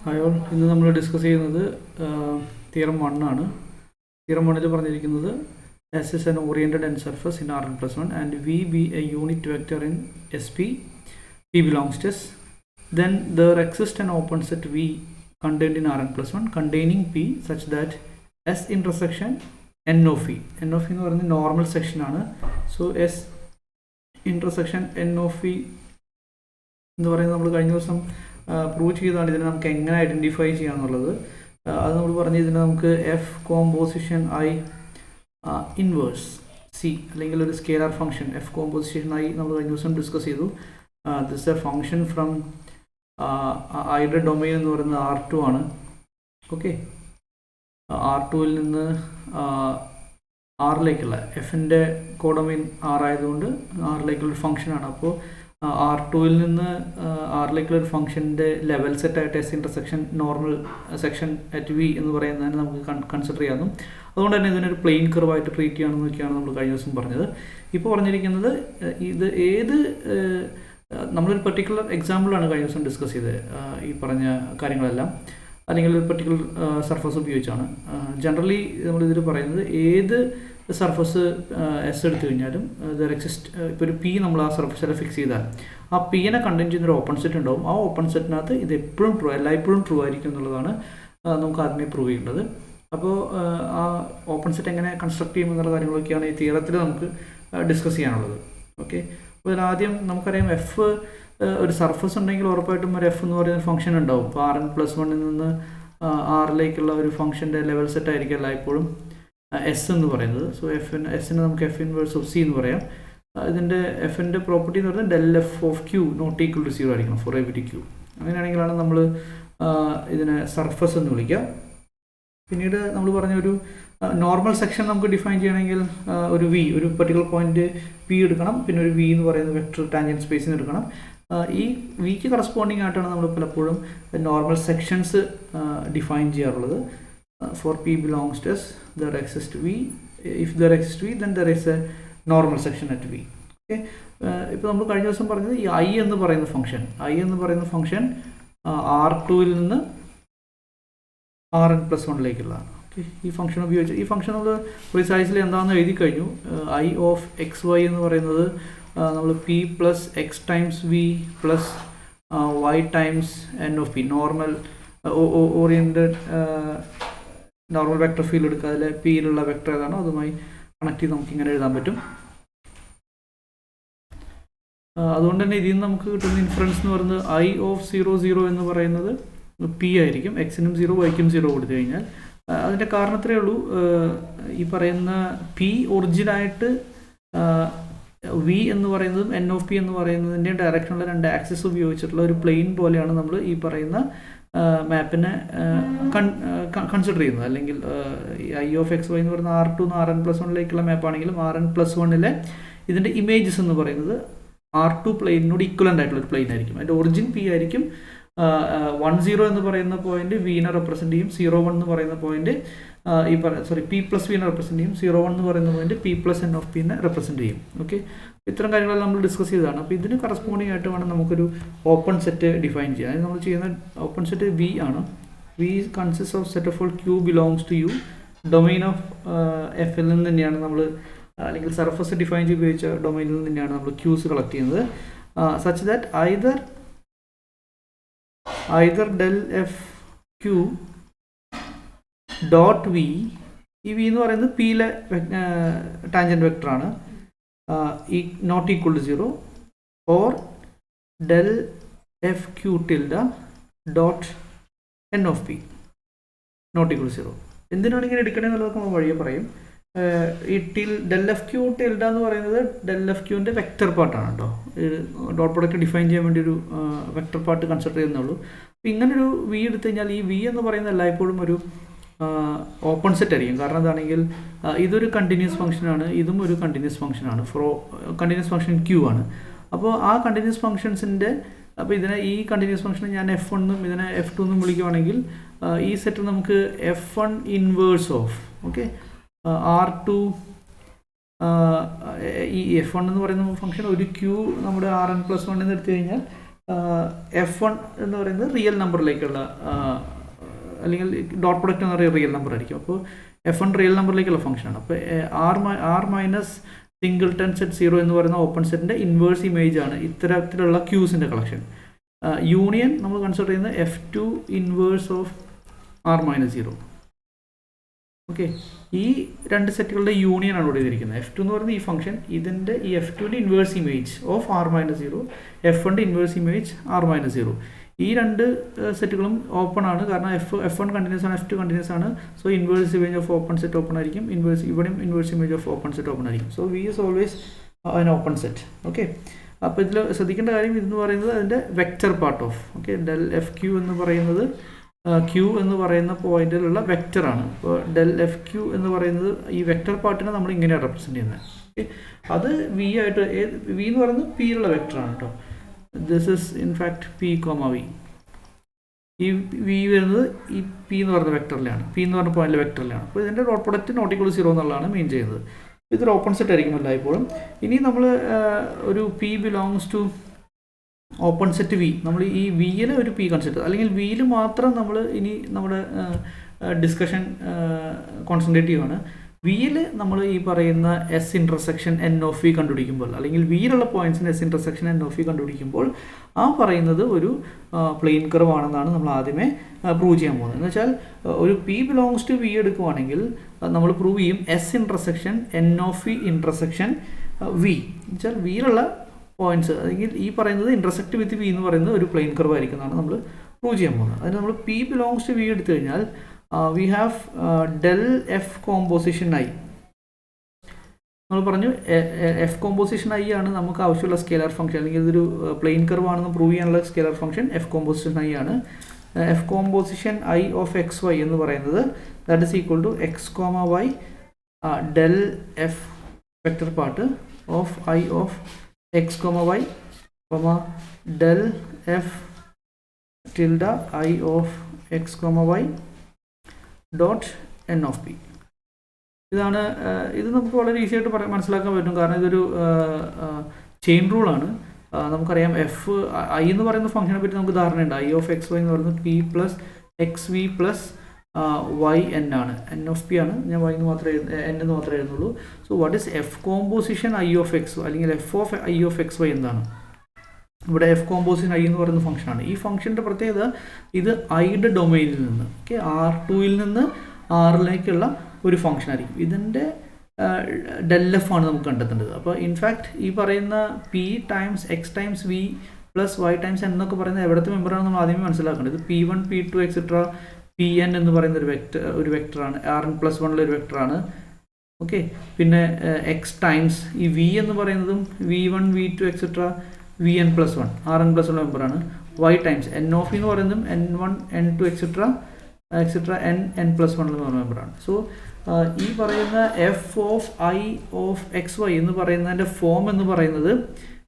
Hi all, ഇന്ന് നമ്മൾ discuss ചെയ്യുന്നത് തിയറം 1 ആണ്. തിയറം 1 പറഞ്ഞിരിക്കുന്നത് S is an oriented n surface in Rn+1 and V be a unit vector in SP, P belongs to S. Then there exists an open set V contained in Rn+1 containing P such that S intersection n of V. N of V എന്ന് പറയുന്നത് normal section ആണ്. So S intersection n of V എന്ന് പറയുന്നത് നമ്മൾ കഴിഞ്ഞ ദിവസം prove ചെയ്താണ്. ഇതിനെ നമുക്ക് എങ്ങനെ ഐഡൻറ്റിഫൈ ചെയ്യാന്നുള്ളത് അത് നമ്മൾ പറഞ്ഞ് ഇതിനെ നമുക്ക് F composition I inverse C അല്ലെങ്കിൽ ഒരു scalar function F composition I നമ്മൾ കഴിഞ്ഞ ദിവസം ഡിസ്കസ് ചെയ്തു. ദിസ് എ ഫംഗ്ഷൻ ഫ്രം ഐയുടെ ഡൊമൈൻ എന്ന് പറയുന്നത് R2 ആണ്. ഓക്കെ, R2ൽ നിന്ന് ആറിലേക്കുള്ള എഫിൻ്റെ കോഡൊമൈൻ R ആയതുകൊണ്ട് ആറിലേക്കുള്ളൊരു ഫംഗ്ഷനാണ്. അപ്പോൾ R2ൽ നിന്ന് ആറിലേക്കുള്ള ഒരു ഫംഗ്ഷൻ്റെ ലെവൽ സെറ്റായിട്ട് S intersection normal section at V എന്ന് പറയുന്നതിന് നമുക്ക് കൺസിഡർ ചെയ്യാനും അതുകൊണ്ട് തന്നെ ഇതിനൊരു പ്ലെയിൻ കർവായിട്ട് ട്രീറ്റ് ചെയ്യണമെന്നൊക്കെയാണ് നമ്മൾ കഴിഞ്ഞ ദിവസം പറഞ്ഞത്. ഇപ്പോൾ പറഞ്ഞിരിക്കുന്നത് ഇത് ഏത് നമ്മളൊരു പെർട്ടിക്കുലർ എക്സാമ്പിളാണ് കഴിഞ്ഞ ദിവസം ഡിസ്കസ് ചെയ്തത്. ഈ പറഞ്ഞ കാര്യങ്ങളെല്ലാം അല്ലെങ്കിൽ ഒരു പെർട്ടിക്കുലർ സർഫസ് ഉപയോഗിച്ചാണ്. ജനറലി നമ്മളിതിൽ പറയുന്നത് ഏത് സർഫസ് എസ് എടുത്തു കഴിഞ്ഞാലും ദർ എക്സിസ്റ്റ് ഇപ്പോൾ ഒരു പി നമ്മൾ ആ സർഫസിൽ ഫിക്സ് ചെയ്താൽ ആ പീനെ കണ്ടെയ്ൻ ചെയ്യുന്നൊരു ഓപ്പൺ സെറ്റ് ഉണ്ടാവും. ആ ഓപ്പൺ സെറ്റിനകത്ത് ഇത് എപ്പോഴും ട്രൂ എല്ലായ്പ്പോഴും ട്രൂ ആയിരിക്കും എന്നുള്ളതാണ് നമുക്ക് ആദ്യമേ പ്രൂവ് ചെയ്യേണ്ടത്. അപ്പോൾ ആ ഓപ്പൺ സെറ്റ് എങ്ങനെ കൺസ്ട്രക്ട് ചെയ്യുമെന്നുള്ള കാര്യങ്ങളൊക്കെയാണ് ഈ തിയറത്തിൽ നമുക്ക് ഡിസ്കസ് ചെയ്യാനുള്ളത്. ഓക്കെ, അപ്പോൾ ഇതിലാദ്യം നമുക്കറിയാം എഫ് ഒരു സർഫസ് ഉണ്ടെങ്കിൽ ഉറപ്പായിട്ടും ഒരു എഫ് എന്ന് പറയുന്ന ഫംഗ്ഷൻ ഉണ്ടാവും. ഇപ്പോൾ Rn+1 നിന്ന് ആറിലേക്കുള്ള ഒരു ഫംഗ്ഷൻ്റെ ലെവൽ സെറ്റ് ആയിരിക്കും എല്ലായ്പ്പോഴും എസ് എന്ന് പറയുന്നത്. സോ എസിന് നമുക്ക് എഫ് ഇൻവേഴ്സ് ഓഫ് സി എന്ന് പറയാം. ഇതിൻ്റെ എഫിൻ്റെ പ്രോപ്പർട്ടി എന്ന് പറയുന്നത് del F of Q not equal to 0 ആയിരിക്കണം ഫോർ എവരി ക്യൂ. അങ്ങനെയാണെങ്കിലാണ് നമ്മൾ ഇതിനെ സർഫസ് എന്ന് വിളിക്കുക. പിന്നീട് നമ്മൾ പറഞ്ഞ ഒരു നോർമൽ സെക്ഷൻ നമുക്ക് ഡിഫൈൻ ചെയ്യണമെങ്കിൽ ഒരു വി ഒരു പെർട്ടിക്കുലർ പോയിന്റ് പി എടുക്കണം. പിന്നെ ഒരു വി എന്ന് പറയുന്ന വെക്ടർ ടാൻജൻറ്റ് സ്പേസിന് എടുക്കണം. ഈ വിക്ക് കറസ്പോണ്ടിങ് ആയിട്ടാണ് നമ്മൾ പലപ്പോഴും നോർമൽ സെക്ഷൻസ് ഡിഫൈൻ ചെയ്യാറുള്ളത്. For P belongs to S, there exists V. If there exists V, then there is a normal section at V. Okay. ഇപ്പോൾ നമ്മൾ കഴിഞ്ഞ ദിവസം പറഞ്ഞത് ഈ I എന്ന് പറയുന്ന ഫംഗ്ഷൻ R2ൽ നിന്ന് Rn+1ലേക്കുള്ളതാണ്. ഓക്കെ, ഈ ഫംഗ്ഷൻ ഉപയോഗിച്ച് ഈ ഫംഗ്ഷൻ നമ്മൾ പ്രിസൈസ്ലി എന്താണെന്ന് എഴുതി കഴിഞ്ഞു. I ഓഫ് എക്സ് വൈ എന്ന് പറയുന്നത് നമ്മൾ P plus X times V plus Y times N of P normal oriented normal vector field എടുക്കുക. അതിൽ പിയിലുള്ള വെക്ടർ ഏതാണോ അതുമായി കണക്ട് ചെയ്ത് നമുക്ക് ഇങ്ങനെ എഴുതാൻ പറ്റും. അതുകൊണ്ട് തന്നെ ഇതിൽ നിന്ന് നമുക്ക് കിട്ടുന്ന ഇൻഫറൻസ് എന്ന് പറയുന്നത് I ഓഫ് 0 0 എന്ന് പറയുന്നത് പി ആയിരിക്കും. എക്സിനും 0 വൈക്കും 0 കൊടുത്തു കഴിഞ്ഞാൽ അതിൻ്റെ കാരണത്രേ ഉള്ളൂ. ഈ പറയുന്ന പി ഒറിജിനായിട്ട് വി എന്ന് പറയുന്നതും എൻ ഓഫ് പി എന്ന് പറയുന്നതിൻ്റെ ഡയറക്ഷനുള്ള രണ്ട് ആക്സിസ് ഉപയോഗിച്ചിട്ടുള്ള ഒരു പ്ലെയിൻ പോലെയാണ് നമ്മൾ ഈ പറയുന്ന മാപ്പിനെ കൺസിഡർ ചെയ്യുന്നത്. അല്ലെങ്കിൽ I ഓഫ് എക്സ് വൈ എന്ന് പറയുന്ന R2 Rn+1ലേക്കുള്ള മാപ്പാണെങ്കിലും Rn+1ലെ ഇതിൻ്റെ ഇമേജസ് എന്ന് പറയുന്നത് R2 പ്ലെയിനോട് ഈക്വലൻ്റ് ആയിട്ടുള്ളൊരു പ്ലെയിൻ ആയിരിക്കും. അതിൻ്റെ ഒറിജിൻ പി ആയിരിക്കും. 1 0 എന്ന് പറയുന്ന പോയിന്റ് വിനെ റെപ്രസെൻറ്റ് ചെയ്യും. 0 1 എന്ന് പറയുന്ന പോയിന്റ് പി പ്ലസ് വിനെ റെപ്രസെൻറ്റ് ചെയ്യും. 0 1 എന്ന് പറയുന്ന point P plus N of പിനെ റെപ്രസെൻറ്റ് ചെയ്യും. ഓക്കെ, ഇത്തരം കാര്യങ്ങളെല്ലാം നമ്മൾ ഡിസ്കസ് ചെയ്തതാണ്. അപ്പോൾ ഇതിന് കറസ്പോണ്ടിങ് ആയിട്ട് വേണം നമുക്കൊരു ഓപ്പൺ സെറ്റ് ഡിഫൈൻ ചെയ്യാൻ. അതായത് നമ്മൾ ചെയ്യുന്ന ഓപ്പൺ സെറ്റ് വി ആണ്. V consist of set of all Q belongs to U. Domain of എഫിൽ നിന്ന് തന്നെയാണ് നമ്മൾ അല്ലെങ്കിൽ സർഫസ് ഡിഫൈൻ ചെയ്ത് ഉപയോഗിച്ച ഡൊമൈനിൽ നിന്ന് തന്നെയാണ് നമ്മൾ ക്യൂസ് കളക്ട് ചെയ്യുന്നത്. Such that either del F Q dot V, ഈ വി എന്ന് പറയുന്നത് പിയിലെ ടാൻജൻറ്റ് വെക്ടറാണ്, ഈ not equal to 0 or del F Q tilde dot N of P not equal to 0. എന്തിനാണ് ഇങ്ങനെ എടുക്കണേ എന്നുള്ളതൊക്കെ നമ്മൾ വഴിയെ പറയും. ഈ ഡെൽ എഫ് ക്യൂ ടിൽഡ എന്ന് പറയുന്നത് ഡെൽ എഫ് ക്യൂവിൻ്റെ വെക്ടർ പാർട്ടാണ് കേട്ടോ. ഡോട്ട് പ്രൊഡക്റ്റ് ഡിഫൈൻ ചെയ്യാൻ വേണ്ടി ഒരു വെക്ടർ പാർട്ട് കൺസിഡർ ചെയ്യുന്നുള്ളൂ. അപ്പോൾ ഇങ്ങനൊരു വി എടുത്തു കഴിഞ്ഞാൽ ഈ വി എന്ന് പറയുന്നത് എല്ലായ്പ്പോഴും ഒരു ഓപ്പൺ സെറ്റ് ആയിരിക്കും. കാരണം എന്താണെങ്കിൽ ഇതൊരു കണ്ടിന്യൂസ് ഫംഗ്ഷനാണ്, ഇതും ഒരു കണ്ടിന്യൂസ് ഫംഗ്ഷനാണ്. കണ്ടിന്യൂസ് ഫംഗ്ഷൻ ക്യൂ ആണ്. അപ്പോൾ ആ കണ്ടിന്യൂസ് ഫംഗ്ഷൻസിൻ്റെ അപ്പോൾ ഇതിനെ ഈ കണ്ടിന്യൂസ് ഫംഗ്ഷനെ ഞാൻ F1 എന്നും ഇതിനെ F2 എന്നും വിളിക്കുകയാണെങ്കിൽ ഈ സെറ്റ് നമുക്ക് F1 ഇൻവേഴ്സ് ഓഫ് R2 ഈ F1 എന്ന് പറയുന്ന ഫംഗ്ഷൻ ഒരു ക്യൂ നമ്മുടെ Rn+1 എന്ന് എടുത്തു കഴിഞ്ഞാൽ F1 എന്ന് പറയുന്നത് റിയൽ നമ്പറിലേക്കുള്ള അല്ലെങ്കിൽ ഡോട്ട് പ്രൊഡക്റ്റ് എന്ന് പറയുന്നത് റിയൽ നമ്പർ ആയിരിക്കും. അപ്പോൾ F1 റിയൽ നമ്പറിലേക്കുള്ള ഫംഗ്ഷനാണ്. അപ്പോൾ R മൈനസ് സിംഗിൾട്ടൺ സെറ്റ് 0 എന്ന് പറയുന്ന ഓപ്പൺ സെറ്റിൻ്റെ ഇൻവേഴ്സ് ഇമേജ് ആണ് ഇത്തരത്തിലുള്ള ക്യൂസിൻ്റെ കളക്ഷൻ. യൂണിയൻ നമ്മൾ കൺസിഡർ ചെയ്യുന്നത് F2 inverse of R minus 0. Okay, ഈ രണ്ട് സെറ്റുകളുടെ യൂണിയൻ ആണ് ഇവിടെ ചെയ്തിരിക്കുന്നത്. F2 എന്ന് പറയുന്നത് ഈ ഫംഗ്ഷൻ, ഇതിൻ്റെ ഈ F2ൻ്റെ inverse image of R minus 0, F1ൻ്റെ ഇൻവേഴ്സ് ഇമേജ് R മൈനസ് 0. ഈ രണ്ട് സെറ്റുകളും ഓപ്പൺ ആണ്, കാരണം F1 കണ്ടിന്യൂസ് ആണ്, F2 കണ്ടിന്യൂസ് ആണ്. So inverse image of open set open ആയിരിക്കും, ഇവിടെയും inverse image of open set open ആയിരിക്കും. So we is always an open set. Okay, അപ്പോൾ ഇതിൽ ശ്രദ്ധിക്കേണ്ട കാര്യം ഇതെന്ന് പറയുന്നത് അതിൻ്റെ vector part of, okay, del FQ എന്ന് പറയുന്നത് Q എന്ന് പറയുന്ന പോയിന്റിലുള്ള വെക്റ്ററാണ്. അപ്പോൾ del FQ എന്ന് പറയുന്നത് ഈ വെക്റ്റർ പാർട്ടിനെ നമ്മൾ ഇങ്ങനെയാണ് റെപ്രസെൻറ്റ് ചെയ്യുന്നത്. ഓക്കെ, അത് വി ആയിട്ട്, വി എന്ന് പറയുന്നത് P ഉള്ള വെക്റ്ററാണ് കേട്ടോ. This is in fact P, V. ഈ വി വരുന്നത് ഈ P എന്ന് പറയുന്ന വെക്റ്ററിലാണ്, P എന്ന് പറഞ്ഞ പോയിന്റിലെ വെക്റ്ററിലാണ്. അപ്പോൾ ഇതിൻ്റെ ഡോട്ട് പ്രൊഡക്റ്റ് നോട്ട് ഈക്വൽ 0 എന്നുള്ളതാണ് മീൻ ചെയ്യുന്നത്. ഇതൊരു ഓപ്പൺ സെറ്റ് ആയിരിക്കും എല്ലായ്പ്പോഴും. ഇനി നമ്മൾ ഒരു P belongs to open set V, നമ്മൾ ഈ വിയിൽ ഒരു P കൺസെപ്റ്റ് അല്ലെങ്കിൽ വിയിൽ മാത്രം നമ്മൾ ഇനി നമ്മുടെ ഡിസ്കഷൻ കോൺസെൻട്രേറ്റ് ചെയ്യുകയാണ്. വിയിൽ നമ്മൾ ഈ പറയുന്ന S intersection N of V കണ്ടുപിടിക്കുമ്പോൾ, അല്ലെങ്കിൽ വിയിലുള്ള പോയിന്റ്സിന് S intersection N of V കണ്ടുപിടിക്കുമ്പോൾ ആ പറയുന്നത് ഒരു പ്ലെയിൻ കർവ് ആണെന്നാണ് നമ്മൾ ആദ്യമേ പ്രൂവ് ചെയ്യാൻ പോകുന്നത്. എന്ന് വെച്ചാൽ ഒരു P ബിലോങ്സ് ടു V എടുക്കുവാണെങ്കിൽ നമ്മൾ പ്രൂവ് ചെയ്യും S intersection N of V intersection V. എന്ന് വെച്ചാൽ വിയിലുള്ള പോയിന്റ്സ് അല്ലെങ്കിൽ ഈ പറയുന്നത് ഇൻ്റർസെക്റ്റ് വിത്ത് വി എന്ന് പറയുന്നത് ഒരു പ്ലെയിൻ കർവ് ആയിരിക്കുന്നതാണ് നമ്മൾ പ്രൂവ് ചെയ്യാൻ പോകുന്നത്. അതിന് നമ്മൾ P ബിലോങ്സ് ടു V എടുത്തു കഴിഞ്ഞാൽ we have del F composition I. നമ്മൾ പറഞ്ഞു F composition I ആണ് നമുക്ക് ആവശ്യമുള്ള സ്കെയിലർ ഫംഗ്ഷൻ, അല്ലെങ്കിൽ ഇതൊരു പ്ലെയിൻ കർവ് ആണെന്ന് പ്രൂവ് ചെയ്യാനുള്ള scalar function F composition I ആണ്. F composition I of xy എന്ന് പറയുന്നത് that is equal to x, y del F vector part of I of x, y, del F tilde I of x, y dot N of P. ഇതാണ്, ഇത് നമുക്ക് വളരെ easy ആയിട്ട് മനസ്സിലാക്കാൻ പറ്റും, കാരണം ഇതൊരു ചെയിൻ റൂളാണ്. നമുക്കറിയാം I എന്ന് പറയുന്ന ഫംഗ്ഷനെ പറ്റി നമുക്ക് ധാരണയുണ്ട്. I ഓഫ് എക്സ് വൈ എന്ന് പറയുന്നത് P plus X V plus y n ആണ്, N ഓഫ് P ആണ്. ഞാൻ y എന്ന് മാത്രമേ N എന്ന് മാത്രമേ എഴുതുന്നുള്ളൂ. So what is F composition I of X അല്ലെങ്കിൽ F of I of X Y എന്താണ്? ഇവിടെ F കോമ്പോസിഷൻ I എന്ന് പറയുന്ന ഫംഗ്ഷനാണ്. ഈ ഫംഗ്ഷൻ്റെ പ്രത്യേകത ഇത് ഐയുടെ ഡൊമൈനിൽ നിന്ന്, ഓക്കെ, R2ൽ നിന്ന് Rലേക്കുള്ള ഒരു ഫംഗ്ഷൻ ആയിരിക്കും. ഇതിൻ്റെ del F ആണ് നമുക്ക് കണ്ടെത്തേണ്ടത്. അപ്പോൾ ഇൻഫാക്ട് ഈ പറയുന്ന P times X times V plus Y times N എന്നൊക്കെ പറയുന്ന എവിടത്തെ മെമ്പറാണ് നമ്മൾ ആദ്യമേ മനസ്സിലാക്കേണ്ടത്. P1 P2 എക്സെട്ര Pn എന്ന് പറയുന്ന ഒരു വെക്ടറാണ്, Rn+1 ഒരു വെക്ടറാണ്. ഓക്കെ, പിന്നെ എക്സ് ടൈംസ് ഈ V എന്ന് പറയുന്നതും V1 V2 etcetera Vn+1 Rn+1 മെമ്പറാണ്. Y ടൈംസ് N ഓഫ് എന്ന് പറയുന്നതും N1 N2 എക്സെട്ര N+1 മെമ്പറാണ്. സോ ഈ പറയുന്ന F of I of X Y എന്ന് പറയുന്നതിൻ്റെ ഫോം എന്ന് പറയുന്നത്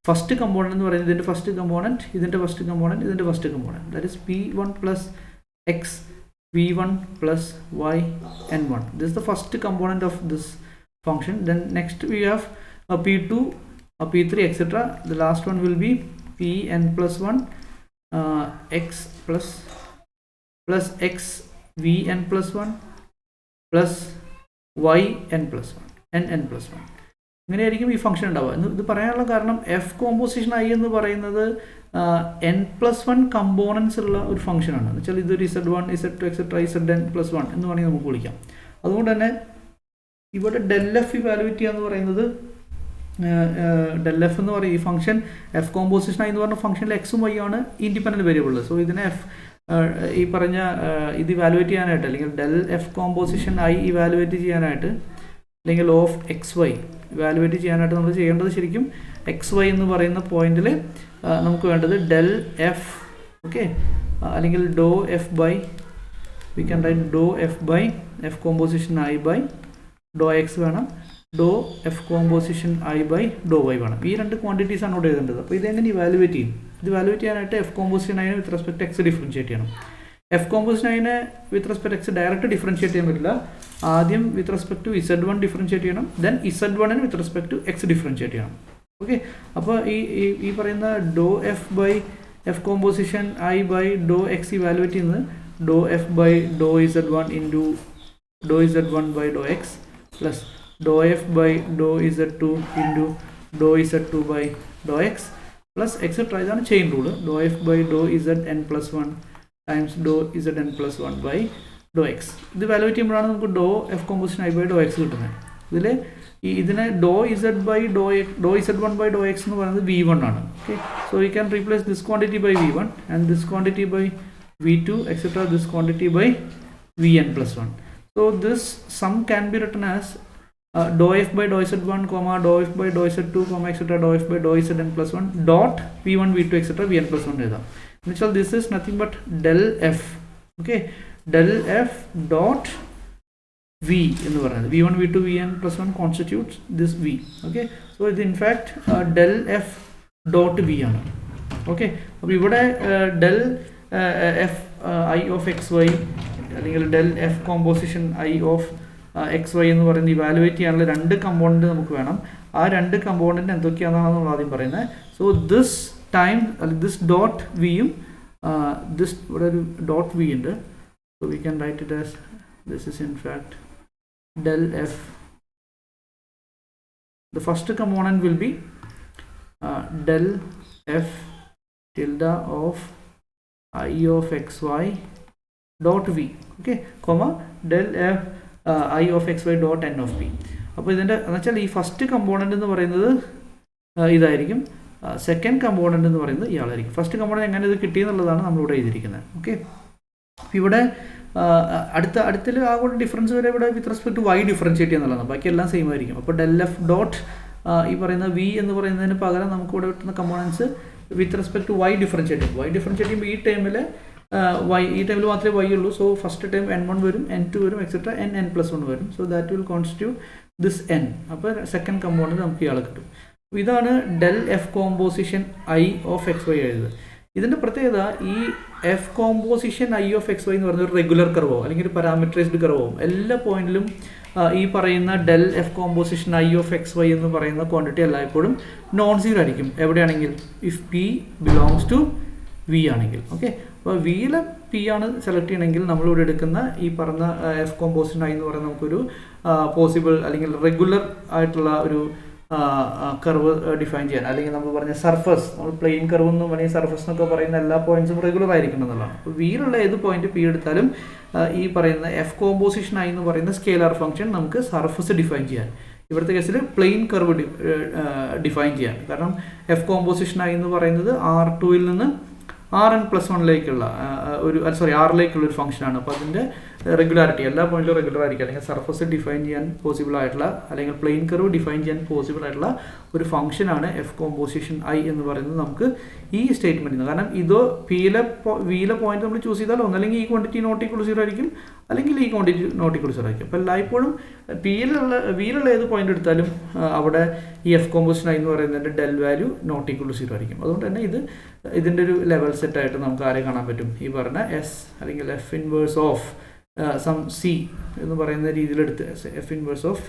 ഫസ്റ്റ് കമ്പോണൻറ്റ് എന്ന് പറയുന്നത് ഇതിൻ്റെ ഫസ്റ്റ് കമ്പോണൻറ്റ്, ഇതിൻ്റെ ഫസ്റ്റ് കമ്പോണൻറ്റ്, ഇതിൻ്റെ first component, that is P1 plus X V1 plus y N1. This is the first component of this function. Then next we have P2, P3 etc. The last one will be Pn+1 x plus x Vn+1 plus y N+1 Nn+1. ഇങ്ങനെയായിരിക്കും ഈ function ഉണ്ടാവുക. ഇത് പറയാനുള്ള കാരണം F composition I എന്ന് പറയുന്നത് N+1 components ഉള്ള ഒരു ഫംഗ്ഷനാണ്. എന്ന് വെച്ചാൽ ഇതൊരു Z1 Z2 എക്സെട്ര Zn+1 എന്ന് വേണമെങ്കിൽ നമുക്ക് വിളിക്കാം. അതുകൊണ്ട് തന്നെ ഇവിടെ del F ഇവാലുവേറ്റ് ചെയ്യുക എന്ന് പറയുന്നത് del F എന്ന് പറയും ഈ ഫംഗ്ഷൻ F കോമ്പോസിഷൻ I എന്ന് പറഞ്ഞ ഫംഗ്ഷനിൽ എക്സും വൈ ആണ് ഇൻഡിപെൻഡൻറ്റ് വേരിയബിൾ. സോ ഇതിനെ ഈ പറഞ്ഞ ഇത് ഇവാലുവേറ്റ് ചെയ്യാനായിട്ട് അല്ലെങ്കിൽ del F composition I evaluate ചെയ്യാനായിട്ട് അല്ലെങ്കിൽ ഓഫ് എക്സ് വൈ ഇവാലുവേറ്റ് ചെയ്യാനായിട്ട് നമ്മൾ ചെയ്യേണ്ടത് ശരിക്കും എക്സ് വൈ എന്ന് പറയുന്ന പോയിന്റിൽ നമുക്ക് വേണ്ടത് del F, ഓക്കെ, അല്ലെങ്കിൽ do F by we can write do F by F composition I by do X വേണം, do F composition I by do Y വേണം. ഈ രണ്ട് ക്വാണ്ടിറ്റീസ് ആണ് ഇവിടെ എഴുതേണ്ടത്. അപ്പോൾ ഇതെങ്ങനെ ഇവാലുവേറ്റ് ചെയ്യും? ഇത് ഇവാലുവേറ്റ് ചെയ്യാനായിട്ട് F composition I with respect X differentiate ചെയ്യണം. F composition I with respect X direct differentiate ചെയ്യാൻ പറ്റില്ല. ആദ്യം with respect to Z1 differentiate ചെയ്യണം, then Z1 with respect to X differentiate ചെയ്യണം. ഓക്കെ, അപ്പോൾ ഈ പറയുന്ന do F by F composition I by dou x evaluate ചെയ്യുന്നത് dou f by dou z1 into dou z1 by dou x plus dou f by dou z2 into dou z2 by dou x plus etc. ഇതാണ് chain rule. dou f by dou zn plus 1 times dou zn plus 1 by dou x. ഇത് വാല്യൂറ്റ് ചെയ്യുമ്പോഴാണ് നമുക്ക് dou f composition I by dou x കിട്ടുന്നത്. ഇതിൽ ഇതിനെ dou z by dou z1 by dou x എന്ന് പറയുന്നത് v1 ആണ്. Okay, so we can replace this quantity by v1 and this quantity by v2 etc. This quantity by vn plus 1. So this sum can be written as dou f by dou z1 comma dou f by dou z2 comma etc. dou f by dou zn plus 1 dot v1 v2 etc. vn plus 1 എഴുതാം. എന്നുവെച്ചാൽ this is nothing but del f. Okay, del f dot v എന്ന് പറയുന്നത് v1 v2 vn plus 1 constitutes this v. Okay, so ഇത് in fact del f dot v ആണ്. Okay, അപ്പോൾ ഇവിടെ del f I of xy അല്ലെങ്കിൽ del f composition I of xy എന്ന് പറയുന്നത് evaluate ചെയ്യാനുള്ള രണ്ട് കമ്പോണൻറ്റ് നമുക്ക് വേണം. ആ രണ്ട് കമ്പോണൻറ്റ് എന്തൊക്കെയാണെന്നാണ് നമ്മൾ ആദ്യം പറയുന്നത്. So this time this dot വിയും ദിസ് ഇവിടെ ഒരു ഡോട്ട് വി ഉണ്ട്. So we can right it as this is in fact del f. The first component will be del f tilde of I of xy dot v. Okay, comma del f I of xy dot n of p. അപ്പോൾ ഇതിൻ്റെ എന്ന് വെച്ചാൽ ഈ first component എന്ന് പറയുന്നത് ഇതായിരിക്കും, second component എന്ന് പറയുന്നത് ഇയാളായിരിക്കും. ഫസ്റ്റ് കമ്പോണൻ്റ് എങ്ങനെ ഇത് കിട്ടിയെന്നുള്ളതാണ് നമ്മളിവിടെ എഴുതിയിരിക്കുന്നത്. ഓക്കെ, ഇവിടെ അടുത്തിൽ ആ കൂടെ ഡിഫറൻസ് വരെ ഇവിടെ with respect to Y differentiate ചെയ്യുന്നുള്ളതാണ്. ബാക്കി എല്ലാം സെയിം ആയിരിക്കും. അപ്പോൾ del f ഡോട്ട് ഈ പറയുന്ന വി എന്ന് പറയുന്നതിന് പകരം നമുക്ക് ഇവിടെ കിട്ടുന്ന components with respect to Y differentiate ചെയ്യും. വൈ ഡിഫറൻഷിയേറ്റ് ചെയ്യുമ്പോൾ ഈ ടൈമിൽ ഈ ടൈമിൽ മാത്രമേ y ഉള്ളൂ. സോ ഫസ്റ്റ് ടൈം n1 വരും, n2 വരും എക്സെട്ര n plus 1 വരും. So that will constitute this n. അപ്പോൾ സെക്കൻഡ് കമ്പോണൻറ്റ് നമുക്ക് ഇയാളെ കിട്ടും. ഇതാണ് del f composition I of xy എഴുതുന്നത്. ഇതിൻ്റെ പ്രത്യേകത ഈ F composition I of xy എന്ന് പറയുന്നത് ഒരു റെഗുലർ കർവോ അല്ലെങ്കിൽ ഒരു പാരാമീറ്ററൈസ്ഡ് കർവോ എല്ലാ പോയിന്റിലും ഈ പറയുന്ന del f composition I of xy എന്ന് പറയുന്ന ക്വാണ്ടിറ്റി എല്ലായ്പ്പോഴും നോൺ സീറോ ആയിരിക്കും എവിടെയാണെങ്കിൽ if p belongs to v ആണെങ്കിൽ. ഓക്കെ, അപ്പോൾ വിയിലെ പി ആണ് സെലക്ട് ചെയ്യണമെങ്കിൽ നമ്മളിവിടെ എടുക്കുന്ന ഈ പറഞ്ഞ എഫ് കോമ്പോസിഷൻ I എന്ന് പറയുന്നത് നമുക്കൊരു പോസിബിൾ അല്ലെങ്കിൽ റെഗുലർ ആയിട്ടുള്ള ഒരു കർവ് ഡിഫൈൻ ചെയ്യാൻ, അല്ലെങ്കിൽ നമ്മൾ പറഞ്ഞ സർഫസ്, നമ്മൾ പ്ലെയിൻ കർവ് എന്ന് പറഞ്ഞ സർഫസ് എന്നൊക്കെ പറയുന്ന എല്ലാ പോയിന്റ്സും റെഗുലർ ആയിരിക്കണം എന്നുള്ളതാണ്. അപ്പോൾ വിയിലുള്ള ഏത് പോയിന്റ് പി എടുത്താലും ഈ പറയുന്ന എഫ് കോമ്പോസിഷൻ I എന്ന് പറയുന്ന സ്കെയിലർ ഫംഗ്ഷൻ നമുക്ക് സർഫസ് ഡിഫൈൻ ചെയ്യാൻ, ഇവിടുത്തെ കേസിൽ പ്ലെയിൻ കർവ് ഡിഫൈൻ ചെയ്യാൻ. കാരണം എഫ് കോമ്പോസിഷൻ I എന്ന് പറയുന്നത് R2-ൽ നിന്ന് Rn plus 1ലേക്കുള്ള ആറിലേക്കുള്ള ഒരു ഫംഗ്ഷനാണ്. അപ്പോൾ അതിൻ്റെ റെഗുലാരിറ്റി എല്ലാ പോയിന്റിലും റെഗുലർ ആയിരിക്കും, അല്ലെങ്കിൽ സർഫസ് ഡിഫൈൻ ചെയ്യാൻ പോസിബിൾ ആയിട്ടുള്ള അല്ലെങ്കിൽ പ്ലെയിൻ കർവ് ഡിഫൈൻ ചെയ്യാൻ പോസിബിൾ ആയിട്ടുള്ള ഒരു ഫംഗ്ഷനാണ് എഫ് കോമ്പോസിഷൻ I എന്ന് പറയുന്നത് നമുക്ക് ഈ സ്റ്റേറ്റ്മെൻറ്റിൽ നിന്ന്. കാരണം ഇതോ വിയിലെ പോയിന്റ് നമ്മൾ ചൂസ് ചെയ്താൽ ഒന്നല്ലെങ്കിൽ ഈ ക്വാണ്ടിറ്റി നോട്ട് ഈക്വൽ ടു 0 ആയിരിക്കും, അല്ലെങ്കിൽ ഈ ക്വാണ്ടിറ്റി നോട്ട് ഈക്വൽ ടു 0 ആയിരിക്കും. അപ്പോൾ എല്ലായ്പ്പോഴും വിയിലുള്ള ഏത് പോയിന്റ് എടുത്താലും അവിടെ ഈ എഫ് കോമ്പോസിഷൻ I എന്ന് പറയുന്നതിൻ്റെ del value not equal to 0 ആയിരിക്കും. അതുകൊണ്ട് തന്നെ ഇതിൻ്റെ ഒരു ലെവൽ സെറ്റ് ആയിട്ട് നമുക്ക് ആരെ കാണാൻ പറ്റും, ഈ പറഞ്ഞ എസ് അല്ലെങ്കിൽ F inverse of some C എന്ന് പറയുന്ന രീതിയിലെടുത്ത് F inverse of,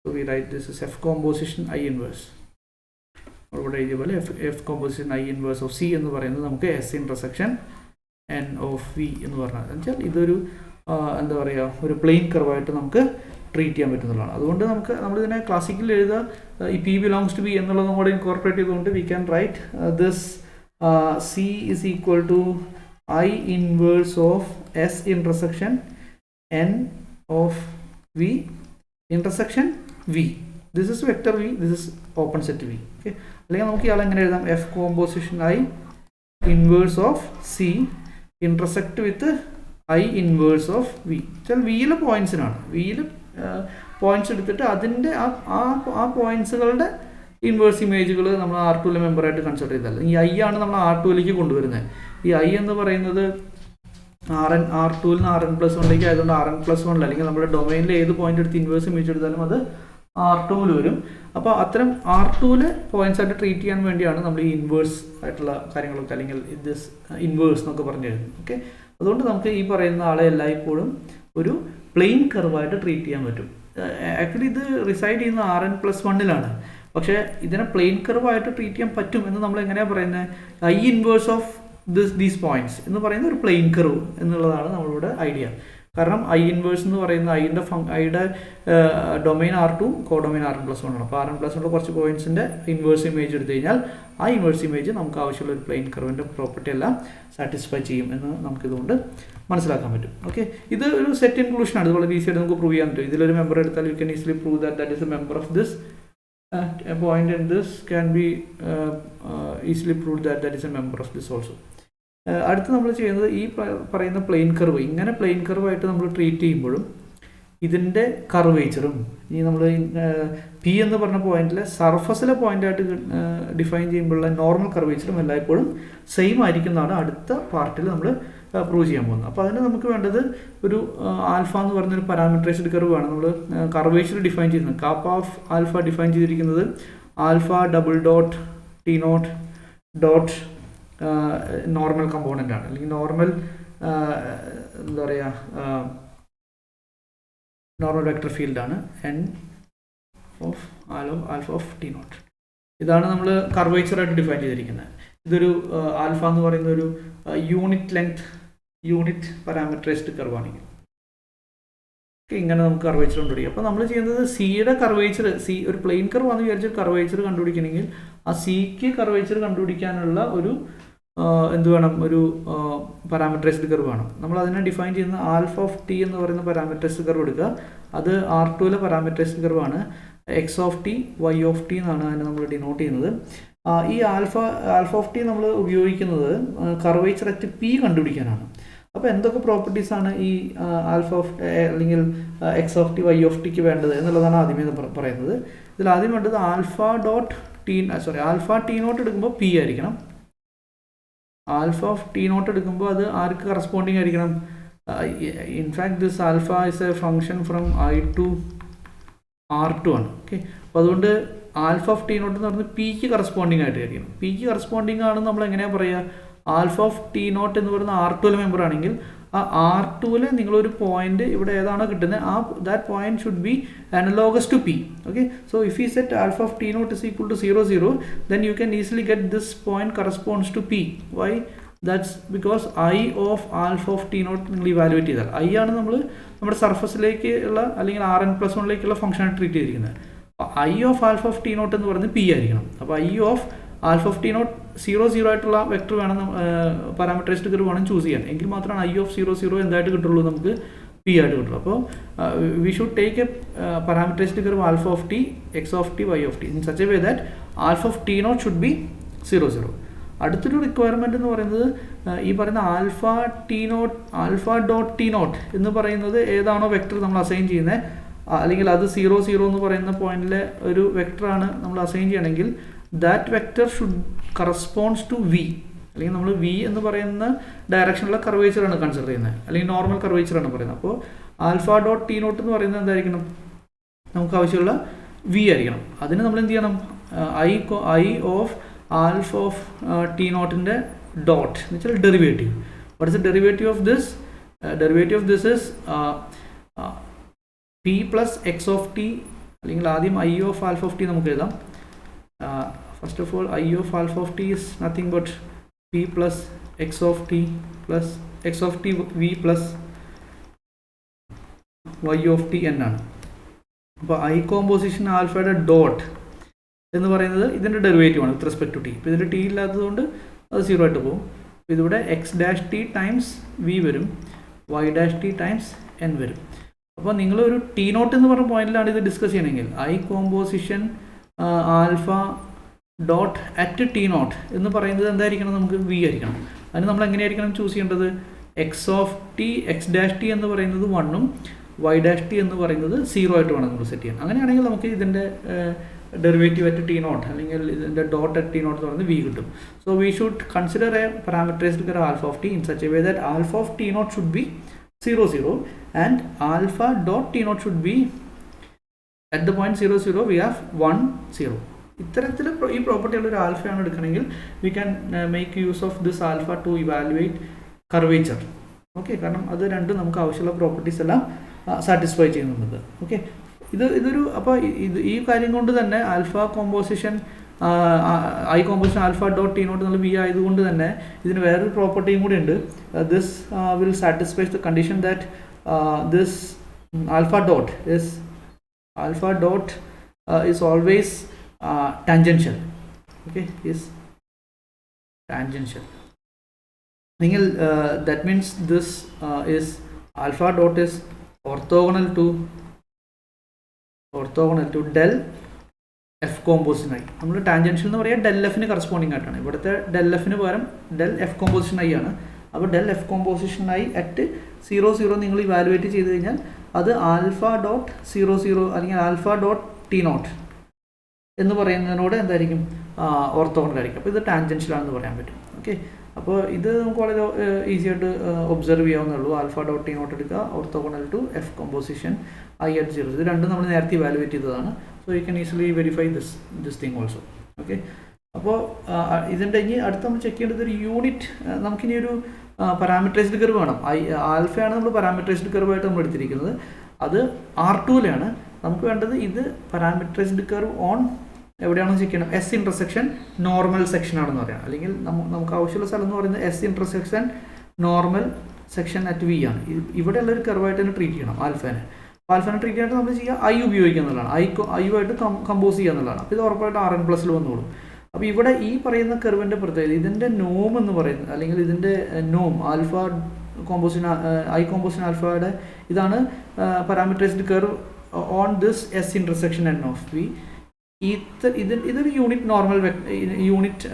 we write this is F composition I inverse. ഇവിടെ എഴുതിയ പോലെ F composition I inverse of C എന്ന് പറയുന്നത് നമുക്ക് S intersection N of V എന്ന് പറഞ്ഞാൽ വെച്ചാൽ ഇതൊരു എന്താ പറയുക ഒരു പ്ലെയിൻ കർവായിട്ട് നമുക്ക് ട്രീറ്റ് ചെയ്യാൻ പറ്റുന്നതാണ്. അതുകൊണ്ട് നമ്മളിതിനെ ക്ലാസിക്കൽ എഴുതുക ഈ പി ബിലോങ്സ് ടു ബി എന്നുള്ളത് കൂടെ ഇൻകോർപ്പറേറ്റ് ചെയ്തുകൊണ്ട് V can right this C is equal to I inverse of S intersection N of V intersection V. This is vector V, this is open set V. Okay, അല്ലെങ്കിൽ നമുക്ക് ഇയാൾ എങ്ങനെ എഴുതാം, F composition I inverse of C intersect with I inverse of V. ചില വിയിലെ പോയിന്റ്സിനാണ്, വിയിൽ points എടുത്തിട്ട് അതിൻ്റെ ആ പോയിന്റ്സുകളുടെ ഇൻവേഴ്സ് ഇമേജുകൾ നമ്മൾ R2-ലെ മെമ്പറായിട്ട് കൺസിഡർ ചെയ്തല്ല. ഈ I ആണ് നമ്മൾ R2-ലേക്ക് കൊണ്ടുവരുന്നത്. ഈ I എന്ന് പറയുന്നത് R2-ൽ നിന്ന് Rn plus 1ലേക്ക് ആയതുകൊണ്ട് Rn plus 1 അല്ലെങ്കിൽ നമ്മുടെ ഡൊമൈനിൽ ഏത് പോയിന്റ് എടുത്ത് ഇൻവേഴ്സ് ഇമേജ് എടുത്താലും അത് R2-ൽ വരും. അപ്പോൾ അത്തരം R2-ലെ പോയിന്റ്സ് ആയിട്ട് ട്രീറ്റ് ചെയ്യാൻ വേണ്ടിയാണ് നമ്മൾ ഈ ഇൻവേഴ്സ് ആയിട്ടുള്ള കാര്യങ്ങളൊക്കെ അല്ലെങ്കിൽ ദിസ് ഇൻവേഴ്സ് എന്നൊക്കെ പറഞ്ഞു തരുന്നത്. ഓക്കെ, അതുകൊണ്ട് നമുക്ക് ഈ പറയുന്ന ആളെ എല്ലായ്പ്പോഴും ഒരു പ്ലെയിൻ കർവായിട്ട് ട്രീറ്റ് ചെയ്യാൻ പറ്റും. ആക്ച്വലി ഇത് റിസൈഡ് ചെയ്യുന്ന Rn plus 1-ലാണ്. പക്ഷേ ഇതിനെ പ്ലെയിൻ കർവായിട്ട് ട്രീറ്റ് ചെയ്യാൻ പറ്റും എന്ന് നമ്മൾ എങ്ങനെയാണ് പറയുന്നത്, I inverse of these points എന്ന് പറയുന്ന ഒരു പ്ലെയിൻ കർവ് എന്നുള്ളതാണ് നമ്മളുടെ ഐഡിയ. കാരണം ഐ ഇൻവേഴ്സ് എന്ന് പറയുന്ന ഐയുടെ ഡൊമൈൻ R2 കോഡൊമൈൻ Rn+1 ആണ്. അപ്പോൾ Rn+1 കുറച്ച് പോയിന്റ്സിൻ്റെ ഇൻവേഴ്സ് ഇമേജ് എടുത്തു കഴിഞ്ഞാൽ ആ ഇൻവേഴ്സ് ഇമേജ് നമുക്ക് ആവശ്യമുള്ള ഒരു പ്ലെയിൻ കർവിൻ്റെ പ്രോപ്പർട്ടി എല്ലാം സാറ്റിസ്ഫൈ ചെയ്യും എന്ന് നമുക്കിതുകൊണ്ട് മനസ്സിലാക്കാൻ പറ്റും. ഓക്കെ, ഇത് ഒരു സെറ്റ് ഇൻക്ലൂഷൻ ആണ്. ഇത് വളരെ ഈസി ആയിട്ട് നമുക്ക് പ്രൂവ് ചെയ്യാൻ പറ്റും. ഇതിലൊരു മെമ്പർ എടുത്താൽ U can easily prove that is A member of this point, and this can be easily proved that is a member of this also. അടുത്ത് നമ്മൾ ചെയ്യുന്നത് ഈ പറയുന്ന പ്ലെയിൻ കർവ്, ഇങ്ങനെ പ്ലെയിൻ കർവായിട്ട് നമ്മൾ ട്രീറ്റ് ചെയ്യുമ്പോഴും ഇതിൻ്റെ കർവേച്ചറും ഈ നമ്മൾ പി എന്ന് പറഞ്ഞ പോയിന്റിലെ സർഫസിലെ പോയിന്റായിട്ട് ഡിഫൈൻ ചെയ്യുമ്പോഴുള്ള നോർമൽ കർവേച്ചറും എല്ലായ്പ്പോഴും സെയിം ആയിരിക്കും എന്നാണ് അടുത്ത പാർട്ടിൽ നമ്മൾ പ്രൂവ് ചെയ്യാൻ പോകുന്നത്. അപ്പോൾ അതിന് നമുക്ക് വേണ്ടത് ഒരു ആൽഫ എന്ന് പറയുന്നൊരു പാരാമീറ്ററൈസ്ഡ് കർവാണ്. നമ്മൾ കർവേച്ചർ ഡിഫൈൻ ചെയ്യുന്നത് കാപ്പ ഓഫ് ആൽഫ ഡിഫൈൻ ചെയ്തിരിക്കുന്നത് alpha double dot T not dot normal component ആണ്, അല്ലെങ്കിൽ നോർമൽ എന്താ പറയുക നോർമൽ വെക്ടർ ഫീൽഡാണ് N of alpha of T not. ഇതാണ് നമ്മൾ കർവേച്ചറായിട്ട് ഡിഫൈൻ ചെയ്തിരിക്കുന്നത്. ഇതൊരു ആൽഫ എന്ന് പറയുന്ന ഒരു യൂണിറ്റ് പാരാമീറ്ററൈസ്ഡ് കർവാണെങ്കിൽ ഇങ്ങനെ നമുക്ക് കർവേച്ചർ കണ്ടുപിടിക്കും. അപ്പോൾ നമ്മൾ ചെയ്യുന്നത് സിയുടെ കർവേച്ചർ, സി ഒരു പ്ലെയിൻ കർവ് ആണെന്ന് വിചാരിച്ച് കർവേച്ചർ കണ്ടുപിടിക്കണമെങ്കിൽ ആ സിക്ക് കർവേച്ചർ കണ്ടുപിടിക്കാനുള്ള ഒരു എന്ത് വേണം, ഒരു പാരാമീറ്ററൈസ്ഡ് കർവ് വേണം. നമ്മൾ അതിനെ ഡിഫൈൻ ചെയ്യുന്ന ആൽഫ ഓഫ് ടി എന്ന് പറയുന്ന പാരാമീറ്ററൈസ്ഡ് കർവ് എടുക്കുക. അത് R2 പാരാമീറ്ററൈസ്ഡ് കർവാണ്. X of T Y of T എന്നാണ് അതിനെ നമ്മൾ ഡിനോട്ട് ചെയ്യുന്നത്. ഈ ആൽഫ ഓഫ് ടി നമ്മൾ ഉപയോഗിക്കുന്നത് കർവേച്ചർ അറ്റ് പി കണ്ടുപിടിക്കാനാണ്. അപ്പോൾ എന്തൊക്കെ പ്രോപ്പർട്ടീസാണ് ഈ ആൽഫ ഓഫ് അല്ലെങ്കിൽ X of T Y of ടിക്ക് വേണ്ടത് എന്നുള്ളതാണ് ആദ്യമേ പറയുന്നത്. ഇതിൽ ആദ്യം വേണ്ടത് ആൽഫ ടി നോട്ട് എടുക്കുമ്പോൾ പി ആയിരിക്കണം. ആൽഫ ഓഫ് ടി നോട്ട് എടുക്കുമ്പോൾ അത് ആർക്ക് കറസ്പോണ്ടിങ് ആയിരിക്കണം? In fact this alpha is a function from I to R2 ആണ്. ഓക്കെ, അപ്പോൾ അതുകൊണ്ട് ആൽഫ ഓഫ് ടി നോട്ട് എന്ന് പറയുന്നത് പിക്ക് കറസ്പോണ്ടിങ് ആയിട്ടായിരിക്കണം. പിക്ക് കറസ്പോണ്ടിങ് ആണ് നമ്മൾ എങ്ങനെയാണ് പറയുക? ആൽഫ ഓഫ് ടി നോട്ട് എന്ന് പറയുന്ന R2 മെമ്പർ ആണെങ്കിൽ ആ R2 നിങ്ങളൊരു പോയിന്റ് ഇവിടെ ഏതാണോ കിട്ടുന്നത് ആ that point should be analogous to P. Okay, so if you set alpha of T not is equal to 0 0 then you can easily get this point corresponds to p. Why? That's because I of alpha of t naught നിങ്ങൾ evaluate ചെയ്താൽ I ആണ് നമ്മൾ നമ്മുടെ സർഫസിലേക്ക് ഉള്ള അല്ലെങ്കിൽ Rn+1 function treat ചെയ്തിരിക്കുന്നത്. അപ്പോൾ I of alpha of t naught എന്ന് പറയുന്നത് p ആയിരിക്കണം. അപ്പോൾ I of alpha of t naught 0 0 ആയിട്ടുള്ള വെക്ടർ വേണം, പാരാമീറ്ററൈസ്ഡ് കർവ് വേണം ചൂസ് ചെയ്യാൻ. എങ്കിൽ മാത്രമാണ് I of 0 0 എന്തായിട്ട് കിട്ടുള്ളൂ, നമുക്ക് p ആയിട്ട് കിട്ടുള്ളൂ. അപ്പോൾ we should take a parameterised curve alpha of T, X of T, Y of T in such a way that alpha of T not should be 0 0. അടുത്തൊരു റിക്വയർമെൻറ്റ് എന്ന് പറയുന്നത് ഈ പറയുന്ന ആൽഫ ഡോട്ട് ടി നോട്ട് എന്ന് പറയുന്നത് ഏതാണോ vector നമ്മൾ assign ചെയ്യുന്നത്, അല്ലെങ്കിൽ അത് 0 0 എന്ന് പറയുന്ന പോയിന്റിലെ ഒരു വെക്ടറാണ് നമ്മൾ അസൈൻ ചെയ്യണമെങ്കിൽ that vector should corresponds to V, അല്ലെങ്കിൽ നമ്മൾ വി എന്ന് പറയുന്ന ഡയറക്ഷനിലുള്ള കർവേച്ചറാണ് കൺസിഡർ ചെയ്യുന്നത്, അല്ലെങ്കിൽ നോർമൽ കർവേച്ചറാണ് പറയുന്നത്. അപ്പോൾ ആൽഫ ഡോട്ട് ടി നോട്ട് എന്ന് പറയുന്നത് എന്തായിരിക്കണം? നമുക്ക് ആവശ്യമുള്ള വി ആയിരിക്കണം. അതിന് നമ്മൾ എന്ത് ചെയ്യണം? I of alpha of T നോട്ടിൻ്റെ ഡോട്ട് എന്ന് വെച്ചാൽ derivative. What is the derivative of this? Derivative of this is P plus X of T, അല്ലെങ്കിൽ ആദ്യം I of alpha of T നമുക്ക് എഴുതാം. First of all I of alpha of T is nothing but P plus X of T V plus Y of T N ആണ്. അപ്പോൾ I composition ആൽഫയുടെ dot എന്ന് പറയുന്നത് ഇതിൻ്റെ ഡെറിവേറ്റീവ് ആണ് വിത്ത് respect to T. ഇപ്പോൾ ഇതിൽ ടി ഇല്ലാത്തതുകൊണ്ട് അത് 0 ആയിട്ട് പോകും. അപ്പോൾ ഇതിവിടെ X dash T times V വരും, Y dash T times N വരും. അപ്പോൾ നിങ്ങളൊരു ടി നോട്ട് എന്ന് പറഞ്ഞ പോയിന്റിലാണ് ഇത് ഡിസ്കസ് ചെയ്യണമെങ്കിൽ I composition alpha dot at T not എന്ന് പറയുന്നത് എന്തായിരിക്കണം? നമുക്ക് വി ആയിരിക്കണം. അതിന് നമ്മൾ എങ്ങനെയായിരിക്കണം ചൂസ് ചെയ്യേണ്ടത്? X of T, X dash T എന്ന് പറയുന്നത് 1ഉം വൈ ഡാഷ് ടി എന്ന് പറയുന്നത് 0 ആയിട്ട് വേണം നമ്മൾ സെറ്റ് ചെയ്യാൻ. അങ്ങനെയാണെങ്കിൽ നമുക്ക് ഇതിൻ്റെ ഡെറിവേറ്റീവ് അറ്റ് ടി നോട്ട് അല്ലെങ്കിൽ ഇതിൻ്റെ ഡോട്ട് അറ്റ് ടി നോട്ട് എന്ന് പറയുന്നത് വി കിട്ടും. So we should consider a parameterised curve alpha of T in such a way that alpha of T not should be 0 0 and alpha dot t naught should be at the point 0 0 we have 1 0. ഇത്തരത്തിൽ ഈ property ഉള്ള ഒരു ആൽഫയാണ് എടുക്കണമെങ്കിൽ we can make use of this alpha to evaluate curvature. Okay, കാരണം അത് രണ്ടും നമുക്ക് ആവശ്യമുള്ള പ്രോപ്പർട്ടീസ് എല്ലാം സാറ്റിസ്ഫൈ ചെയ്യുന്നുണ്ട്. ഓക്കെ, ഇതൊരു അപ്പോൾ ഈ കാര്യം കൊണ്ട് തന്നെ alpha composition I composition alpha dot T not എന്നുള്ള വി ആയതുകൊണ്ട് തന്നെ ഇതിന് വേറൊരു പ്രോപ്പർട്ടിയും കൂടി ഉണ്ട്. This will satisfy the condition that this alpha dot is always tangential. Okay, is tangential. That means this is alpha dot is orthogonal to del f composition i. നമ്മൾ tangential എന്ന് പറയുക del f ന് corresponding ആയിട്ടാണ്. ഇവിടുത്തെ del f ന് പകരം del f composition i ആണ്. അപ്പോൾ del f composition i at 0 0 നിങ്ങൾ ഇവാലുവേറ്റ് ചെയ്ത് കഴിഞ്ഞാൽ അത് ആൽഫ ഡോട്ട് 0 0 അല്ലെങ്കിൽ ആൽഫ ഡോട്ട് ടി നോട്ട് എന്ന് പറയുന്നതിനോട് എന്തായിരിക്കും ഓർത്തോഗണൽ ആയിരിക്കും. അപ്പോൾ ഇത് ടാൻജൻഷ്യൽ ആണെന്ന് പറയാൻ പറ്റും. ഓക്കെ, അപ്പോൾ ഇത് നമുക്ക് വളരെ ഈസി ആയിട്ട് ഒബ്സർവ് ചെയ്യാവുന്നുള്ളൂ. ആൽഫ ഡോട്ട് ടി നോട്ട് എടുക്കുക, orthogonal to F composition I at 0. ഇത് രണ്ടും നമ്മൾ നേരത്തെ ഇവാലുവേറ്റ് ചെയ്തതാണ്. So you can easily verify this thing also. Okay, അപ്പോൾ ഇതിൻ്റെ ഇനി അടുത്ത് നമ്മൾ ചെക്ക് ചെയ്യേണ്ടത് ഒരു യൂണിറ്റ്. നമുക്കിനി ഒരു പാരാമീറ്ററൈസ്ഡ് കർവ് വേണം. ആൽഫയാണ് നമ്മൾ പാരാമീറ്ററൈസ്ഡ് കർവായിട്ട് നമ്മൾ എടുത്തിരിക്കുന്നത്. അത് R2ലാണ് നമുക്ക് വേണ്ടത്. ഇത് പാരാമീറ്ററൈസ്ഡ് കർവ് ഓൺ എവിടെയാണെന്ന് ചെക്ക് ചെയ്യണം. എസ് ഇൻ്റർസെക്ഷൻ നോർമൽ സെക്ഷൻ ആണെന്ന് പറയാം. അല്ലെങ്കിൽ നമുക്ക് ആവശ്യമുള്ള സ്ഥലം എന്ന് പറയുന്നത് S intersection normal section at V ആണ്. ഇവിടെയുള്ള ഒരു കർവായിട്ട് തന്നെ ട്രീറ്റ് ചെയ്യണം ആൽഫേനെ. ആൽഫേനെ ട്രീറ്റ് ചെയ്യാനായിട്ട് നമ്മൾ ചെയ്യുക ഐ ഉപയോഗിക്കുക എന്നുള്ളതാണ്. ഐയുമായിട്ട് കമ്പോസ് ചെയ്യുക എന്നുള്ളതാണ്. അപ്പോൾ ഇത് ഉറപ്പായിട്ട് RN+ വന്നോളും. അപ്പോൾ ഇവിടെ ഈ പറയുന്ന കർവിൻ്റെ പ്രത്യേകത ഇതിൻ്റെ നോം എന്ന് പറയുന്നത്, അല്ലെങ്കിൽ ഇതിൻ്റെ നോം ആൽഫ കോമ്പോസിഷൻ ഐ കോമ്പോസിഷൻ ആൽഫയുടെ ഇതാണ് parameterised curve on this S intersection N of V. ഇതൊരു യൂണിറ്റ്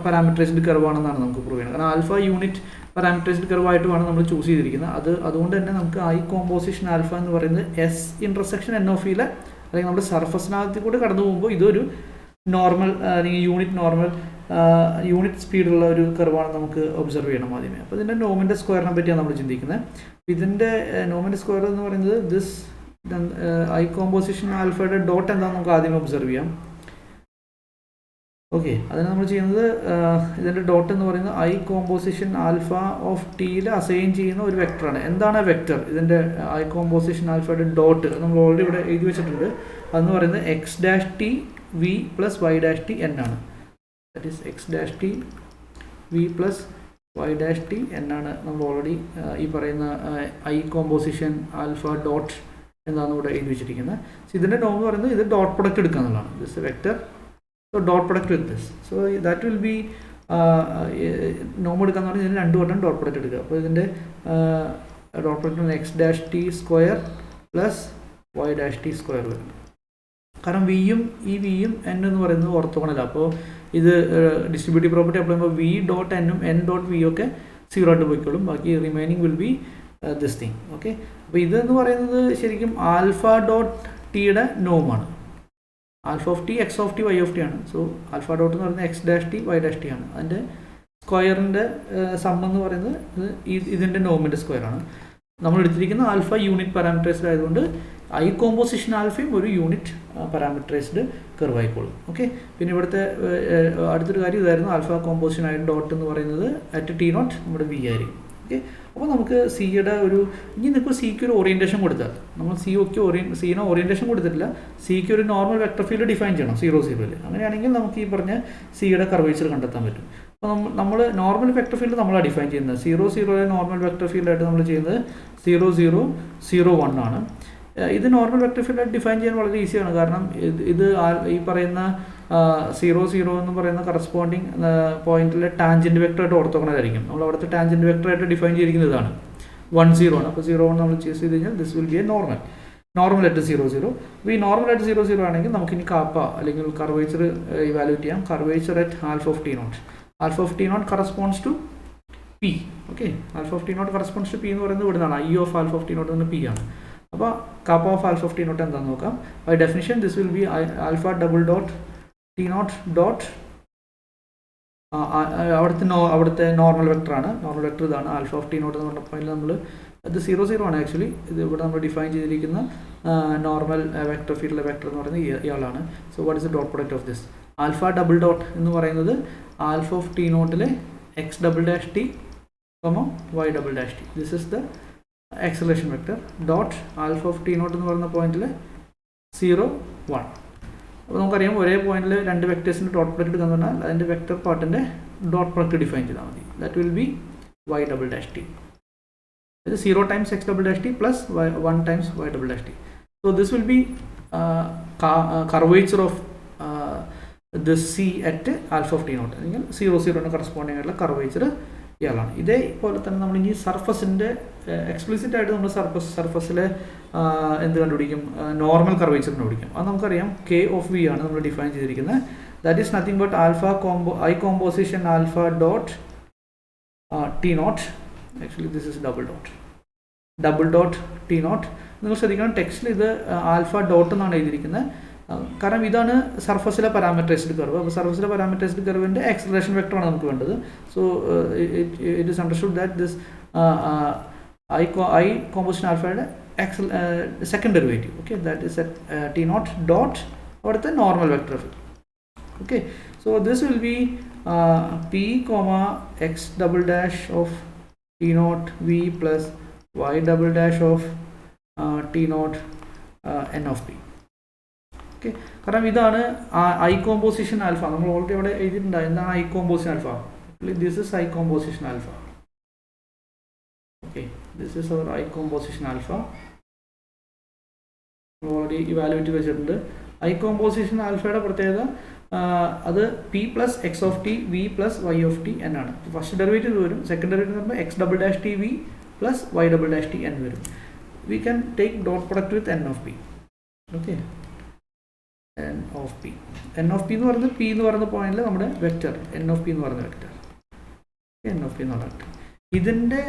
പാരാമീറ്ററൈസ്ഡ് കർവാണെന്നാണ് നമുക്ക് പ്രൂവ് ചെയ്യുന്നത്. കാരണം ആൽഫ യൂണിറ്റ് പാരാമീറ്ററൈസ്ഡ് കർവായിട്ട് വേണം നമ്മൾ ചൂസ് ചെയ്തിരിക്കുന്നത്. അതുകൊണ്ട് തന്നെ നമുക്ക് ഐ കോമ്പോസിഷൻ ആൽഫ എന്ന് പറയുന്നത് എസ് ഇൻ്റർസെക്ഷൻ എൻ ഓഫ് വിയിലെ അല്ലെങ്കിൽ നമ്മുടെ സർഫസിനകത്ത് കൂടെ കടന്നു പോകുമ്പോൾ ഇതൊരു നോർമൽ അല്ലെങ്കിൽ യൂണിറ്റ് സ്പീഡുള്ള ഒരു കർവാണെന്ന് നമുക്ക് ഒബ്സർവ് ചെയ്യണം ആദ്യമേ. അപ്പോൾ ഇതിൻ്റെ നോമിൻ്റെ സ്ക്വയറിനെ പറ്റിയാണ് നമ്മൾ ചിന്തിക്കുന്നത്. ഇതിൻ്റെ നോമിൻ്റെ സ്ക്വയർ എന്ന് പറയുന്നത് ദിസ് ഐ കോമ്പോസിഷൻ ആൽഫയുടെ ഡോട്ട് എന്താണെന്ന് നമുക്ക് ആദ്യം ഒബ്സർവ് ചെയ്യാം. ഓക്കെ, അതിന് നമ്മൾ ചെയ്യുന്നത് ഇതിൻ്റെ ഡോട്ട് എന്ന് പറയുന്നത് ഐ കോമ്പോസിഷൻ ആൽഫ ഓഫ് ടിയിൽ അസൈൻ ചെയ്യുന്ന ഒരു വെക്ടറാണ്. എന്താണ് ആ വെക്ടർ? ഇതിൻ്റെ ഐ കോമ്പോസിഷൻ ആൽഫയുടെ ഡോട്ട് നമ്മൾ ഓൾറെഡി ഇവിടെ എഴുതി വെച്ചിട്ടുണ്ട്. അതെന്ന് പറയുന്നത് X dash T V plus Y dash T N ആണ്. That is X dash T V plus Y dash T N ആണ്. നമ്മൾ ഓൾറെഡി ഈ പറയുന്ന ഐ കോമ്പോസിഷൻ ആൽഫ ഡോട്ട് എന്നാണ് ഇവിടെ എഴുതി വെച്ചിരിക്കുന്നത്. സോ ഇതിൻ്റെ നോം എന്ന് പറയുന്നത് ഇത് ഡോട്ട് പ്രൊഡക്റ്റ് എടുക്കുക എന്നുള്ളതാണ്. This vector, so dot product with this. So that will be നോം എടുക്കുക എന്ന് പറഞ്ഞാൽ ഇതിന് 2 വട്ടം ഡോട്ട് പ്രൊഡക്റ്റ് എടുക്കുക. അപ്പോൾ ഇതിൻ്റെ dot product X dash T square plus Y dash T square വരും. കാരണം വിയും എൻ എന്ന് പറയുന്നത് ഓർത്തോഗണലാണ്. അപ്പോൾ ഇത് ഡിസ്ട്രിബ്യൂട്ടീവ് പ്രോപ്പർട്ടി അപ്ലൈ ചെയ്യുമ്പോൾ വി ഡോട്ട് എന്നും എൻ ഡോട്ട് വി ഒക്കെ 0 ആയിട്ട് പോയിക്കോളും. ബാക്കി remaining will be this thing. Okay, അപ്പോൾ ഇതെന്ന് പറയുന്നത് ശരിക്കും ആൽഫ ഡോട്ട് ടിയുടെ നോമാണ്. Alpha of T X of T Y of T ആണ്. സോ ആൽഫ ഡോട്ട് എന്ന് പറയുന്നത് X dash T Y dash T ആണ്. അതിൻ്റെ സ്ക്വയറിൻ്റെ സം എന്ന് പറയുന്നത് ഇതിൻ്റെ നോമിൻ്റെ സ്ക്വയറാണ്. നമ്മൾ എടുത്തിരിക്കുന്ന ആൽഫ യൂണിറ്റ് പാരാമീറ്ററൈസ്ഡ് ആയതുകൊണ്ട് ഐ കോമ്പോസിഷൻ ആൽഫയും ഒരു യൂണിറ്റ് പാരാമീറ്ററൈസ്ഡ് കർവ് ആയിക്കോളും. ഓക്കെ, പിന്നെ ഇവിടുത്തെ അടുത്തൊരു കാര്യം ഇതായിരുന്നു. ആൽഫ കോമ്പോസിഷൻ ആയ ഡോട്ട് എന്ന് പറയുന്നത് അറ്റ് ടി നോട്ട് നമ്മുടെ വി ആയിരിക്കും. ഓക്കെ, അപ്പോൾ നമുക്ക് സിയുടെ ഇനി നിങ്ങൾക്ക് സിക്ക് ഒരു ഓറിയൻറ്റേഷൻ കൊടുത്താൽ, നമ്മൾ സിനെ ഓറിയൻറ്റേഷൻ കൊടുത്തിട്ടില്ല, സിക്ക് ഒരു നോർമൽ വെക്ടർ ഫീൽഡ് ഡിഫൈൻ ചെയ്യണം 0 0. അങ്ങനെയാണെങ്കിൽ നമുക്ക് ഈ പറഞ്ഞ സിയുടെ കർവേച്ചർ കണ്ടെത്താൻ പറ്റും. അപ്പോൾ നമ്മൾ നോർമൽ വെക്ടർ ഫീൽഡ് നമ്മളാണ് ഡിഫൈൻ ചെയ്യുന്നത്. 0 0 നോർമൽ വെക്ടർ ഫീൽഡായിട്ട് നമ്മൾ ചെയ്യുന്നത് 0 0 0 1 ആണ്. ഇത് നോർമൽ വെക്ടർ ഫീൽഡായിട്ട് ഡിഫൈൻ ചെയ്യാൻ വളരെ ഈസിയാണ്. കാരണം ഇത് ഈ പറയുന്ന 0 0 എന്ന് പറയുന്ന കറസ്പോണ്ടിങ് പോയിന്റിലെ ടാൻജൻറ്റ് വെക്ടറായിട്ട് ഓർത്തോഗണൽ ആയിരിക്കും. നമ്മൾ അവിടുത്തെ ടാൻജൻറ്റ് വെക്ടറായിട്ട് ഡിഫൈൻ ചെയ്തിരിക്കുന്നത് ഇതാണ് 1 0 ആണ്. അപ്പോൾ 0 1 നമ്മൾ ചൂസ് ചെയ്ത് കഴിഞ്ഞാൽ this will B A normal at 0 0. അപ്പോൾ ഈ നോർമൽ അറ്റ് 0 0 ആണെങ്കിൽ നമുക്കിനി കാപ്പ അല്ലെങ്കിൽ കർവേച്ചർ ഇവാലുവേറ്റ് ചെയ്യാം. Curvature at alpha of T naught. Alpha of T naught corresponds to P. Okay, alpha of T naught corresponds to P എന്ന് പറയുന്നത് ഇവിടുന്നാണ്. I of alpha of T not എന്ന് P ആണ്. അപ്പോൾ kappa of alpha of T naught എന്താണെന്ന് നോക്കാം. By definition this will be alpha double dot T not dot അവിടുത്തെ normal വെക്ടറാണ്. നോർമൽ വെക്ടർ ഇതാണ് ആൽഫ ഓഫ് ടി നോട്ട് എന്ന് പറഞ്ഞപ്പോൾ നമ്മൾ ഇത് 0 0 ആണ്. ആക്ച്വലി ഇത് ഇവിടെ നമ്മൾ ഡിഫൈൻ ചെയ്തിരിക്കുന്ന നോർമൽ വെക്ടർ ഫീൽഡിലെ വെക്ടർ എന്ന് പറയുന്നത് ഇയാളാണ്. So what is the dot product of this? Alpha double dot എന്ന് പറയുന്നത് ആൽഫ ഓഫ് ടി നോട്ടിലെ X double dash T Y double dash T. This is the acceleration vector dot alpha of t naught എന്ന് പറയുന്ന പോയിന്റിൽ 0 1. അപ്പോൾ നമുക്കറിയാം ഒരേ പോയിന്റിൽ രണ്ട് വെക്ടേഴ്സിൻ്റെ ഡോട്ട് പ്രൊഡക്റ്റ് എടുക്കാന്ന് പറഞ്ഞാൽ അതിൻ്റെ വെക്ടർ പാർട്ടിൻ്റെ ഡോട്ട് പ്രൊഡക്റ്റ് ഡിഫൈൻ ചെയ്താൽ മതി. That will B y double dash T. ഇത് 0 times x double dash t plus 1 times y double dash t. So this will be curvature of this c at alpha of t naught. അല്ലെങ്കിൽ 0 corresponding ആയിട്ടുള്ള curvature ഇയാളാണ്. ഇതേപോലെ തന്നെ നമ്മൾ ഇനി സർഫസിൻ്റെ explicit ആയിട്ട് നമ്മൾ സർഫസിലെ എന്ത് കണ്ടുപിടിക്കും, നോർമൽ കർവേച്ചർ കണ്ടുപിടിക്കും. അത് നമുക്കറിയാം k of v ആണ് നമ്മൾ ഡിഫൈൻ ചെയ്തിരിക്കുന്നത്. That is nothing but I composition alpha dot t naught. Actually this is double dot t naught. നിങ്ങൾ ശ്രദ്ധിക്കണം, ടെക്സ്റ്റിൽ ഇത് ആൽഫ ഡോട്ട് എന്നാണ് എഴുതിയിരിക്കുന്നത്. കാരണം ഇതാണ് സർഫസിലെ പാരാമീറ്ററൈസ്ഡ് കർവ്. അപ്പോൾ സർഫസിലെ പാരാമീറ്ററൈസ്ഡ് കർവിൻ്റെ ആക്സലറേഷൻ വെക്ടറാണ് നമുക്ക് വേണ്ടത്. So it is understood that this I composition ആൽഫയുടെ second derivative, okay, that is T not dot അവിടുത്തെ normal vector. Okay, so this will be P comma X double dash of T naught V plus y double dash of t naught n of p. Okay, കാരണം ഇതാണ് I composition alpha. നമ്മൾ already അവിടെ എഴുതിയിട്ടുണ്ട് എന്താണ് I composition alpha. This is I composition alpha. Okay, this is our I composition alpha. Already evaluate വെച്ചിട്ടുണ്ട്. I composition ആൽഫയുടെ പ്രത്യേകത അത് P plus X of T V plus Y of T N ആണ്. First derivative വരും. Second derivative എന്ന് പറയുമ്പോൾ X double dash T V plus y double dash t n വരും. We can take dot product with n of p. Okay, n of p. n of p എന്ന് പറയുന്നത് p എന്ന് പറയുന്ന പോയിന്റിൽ നമ്മുടെ വെക്റ്റർ n of p എന്ന് പറയുന്ന vector n of p എന്ന് പറയുന്നത് ഇതിൻ്റെ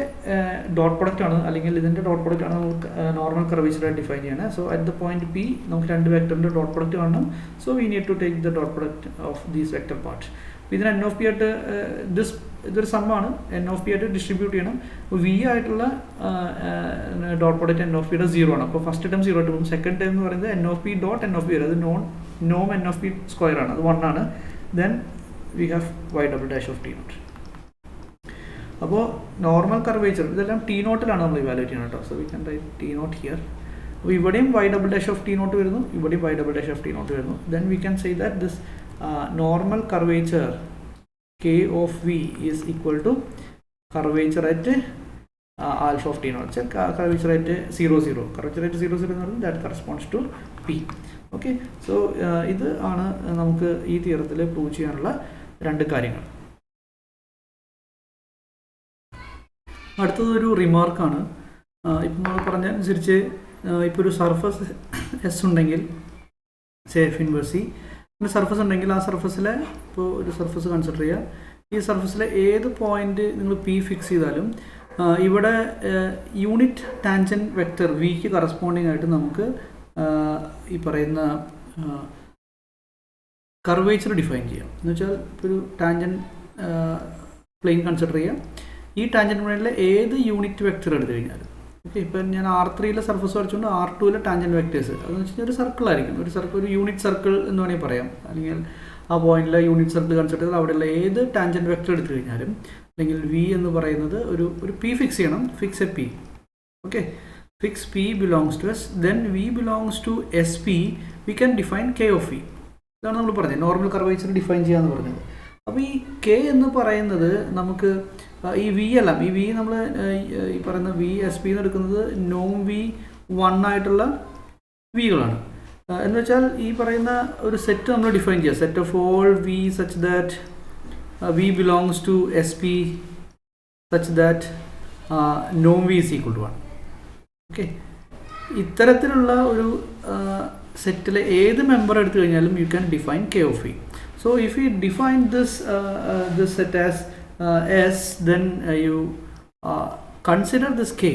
ഡോട്ട് പ്രൊഡക്റ്റ് ആണ്, അല്ലെങ്കിൽ ഇതിൻ്റെ ഡോട്ട് പ്രൊഡക്റ്റ് ആണ് നമുക്ക് നോർമൽ കർവേച്ചറായിട്ട് ഡിഫൈൻ ചെയ്യണം. So at the point p നമുക്ക് രണ്ട് വെക്ടറിൻ്റെ ഡോട്ട് പ്രൊഡക്റ്റ് കാണണം. So we need to take the dot product of these vector part. ഇതിന് എൻ ഓഫ് പി ആയിട്ട് ഇതൊരു സമ്മാണ്, എൻ ഓഫ് പി ആയിട്ട് ഡിസ്ട്രിബ്യൂട്ട് ചെയ്യണം. വി ആയിട്ടുള്ള ഡോട്ട് പ്രൊഡക്റ്റ് എൻ ഓഫ് പിയുടെ 0 ആണ്. അപ്പോൾ ഫസ്റ്റ് ടൈം 0 ആയിട്ട് പോകും. സെക്കൻഡ് ടൈം എന്ന് പറയുന്നത് N of P dot N of P വരും. അത് നോം എൻ ഓഫ് പി സ്ക്വയർ ആണ്, അത് 1 ആണ്. Then we have Y double dash of T naught. അപ്പോൾ നോർമൽ കർവേച്ചർ ഇതെല്ലാം ടി നോട്ടിലാണ് നമ്മൾ ഇവാലുവേറ്റ് ചെയ്യണം കേട്ടോ. So we can write T naught here. അപ്പോൾ ഇവിടെയും Y double dash of T naught വരുന്നു, ഇവിടെയും Y double dash of T naught വരുന്നു. Then we can say that this normal curvature k of v is equal to curvature at alpha of t naught. So curvature at 0 curvature at 0 എന്ന് പറയുന്നത് that corresponds to p. Okay, so ഇത് ആണ് നമുക്ക് ഈ തിയറത്തിൽ prove ചെയ്യാനുള്ള രണ്ട് കാര്യങ്ങൾ. അടുത്തതൊരു റിമാർക്കാണ്. ഇപ്പം നമ്മൾ പറഞ്ഞനുസരിച്ച് ഇപ്പോൾ ഒരു സർഫസ് എസ് ഉണ്ടെങ്കിൽ സേ എഫ് ഇൻവേഴ്സ് സി ഒരു സർഫസ് ഉണ്ടെങ്കിൽ ആ സർഫസിലെ ഇപ്പോൾ ഒരു സർഫസ് കൺസിഡർ ചെയ്യുക. ഈ സർഫസിലെ ഏത് പോയിന്റ് നിങ്ങൾ പി ഫിക്സ് ചെയ്താലും ഇവിടെ യൂണിറ്റ് ടാൻജൻറ്റ് വെക്റ്റർ വിക്ക് കറസ്പോണ്ടിങ് ആയിട്ട് നമുക്ക് ഈ പറയുന്ന കർവേച്ചർ ഡിഫൈൻ ചെയ്യാം. എന്ന് വെച്ചാൽ ഒരു ടാൻജൻറ്റ് പ്ലെയിൻ കൺസിഡർ ചെയ്യുക. ഈ ടാൻജൻറ്റ് പ്ലെയിനിലെ ഏത് യൂണിറ്റ് വെക്റ്റർ എടുത്തു കഴിഞ്ഞാലും, ഓക്കെ, ഇപ്പം ഞാൻ R3 surface വരച്ചുകൊണ്ട് R2 tangent vectors അതെന്ന് വെച്ച് കഴിഞ്ഞാൽ ഒരു സർക്കിൾ ആയിരിക്കും. ഒരു യൂണിറ്റ് സർക്കിൾ എന്ന് വേണമെങ്കിൽ പറയാം. അല്ലെങ്കിൽ ആ പോയിന്റിലെ യൂണിറ്റ് സർക്കിൾ കൺസിഡർ ചെയ്താൽ അവിടെയുള്ള ഏത് ടാൻജൻറ്റ് വെക്ടർ എടുത്തു കഴിഞ്ഞാലും, അല്ലെങ്കിൽ വി എന്ന് പറയുന്നത് ഒരു പി ഫിക്സ് ചെയ്യണം. Fix a P. Okay, fix P belongs to S. Then V belongs to S P. We can define K of V. ഇതാണ് നമ്മൾ പറഞ്ഞത് നോർമൽ കർവേച്ചർ ഡിഫൈൻ ചെയ്യാന്ന് പറഞ്ഞത്. അപ്പോൾ ഈ കെ എന്ന് പറയുന്നത് നമുക്ക് ഈ വി എല്ലാം ഈ വി നമ്മൾ ഈ പറയുന്ന വി എസ് പി എന്ന് എടുക്കുന്നത് നോം വി 1 ആയിട്ടുള്ള വികളാണ്. എന്ന് വെച്ചാൽ ഈ പറയുന്ന ഒരു സെറ്റ് നമ്മൾ ഡിഫൈൻ ചെയ്യുക. Set of all V such that V belongs to S P such that നോം V is equal to 1. Okay, ഇത്തരത്തിലുള്ള ഒരു സെറ്റിലെ ഏത് മെമ്പർ എടുത്തു കഴിഞ്ഞാലും you can define K of V. So if you define this set as S, then you consider this k.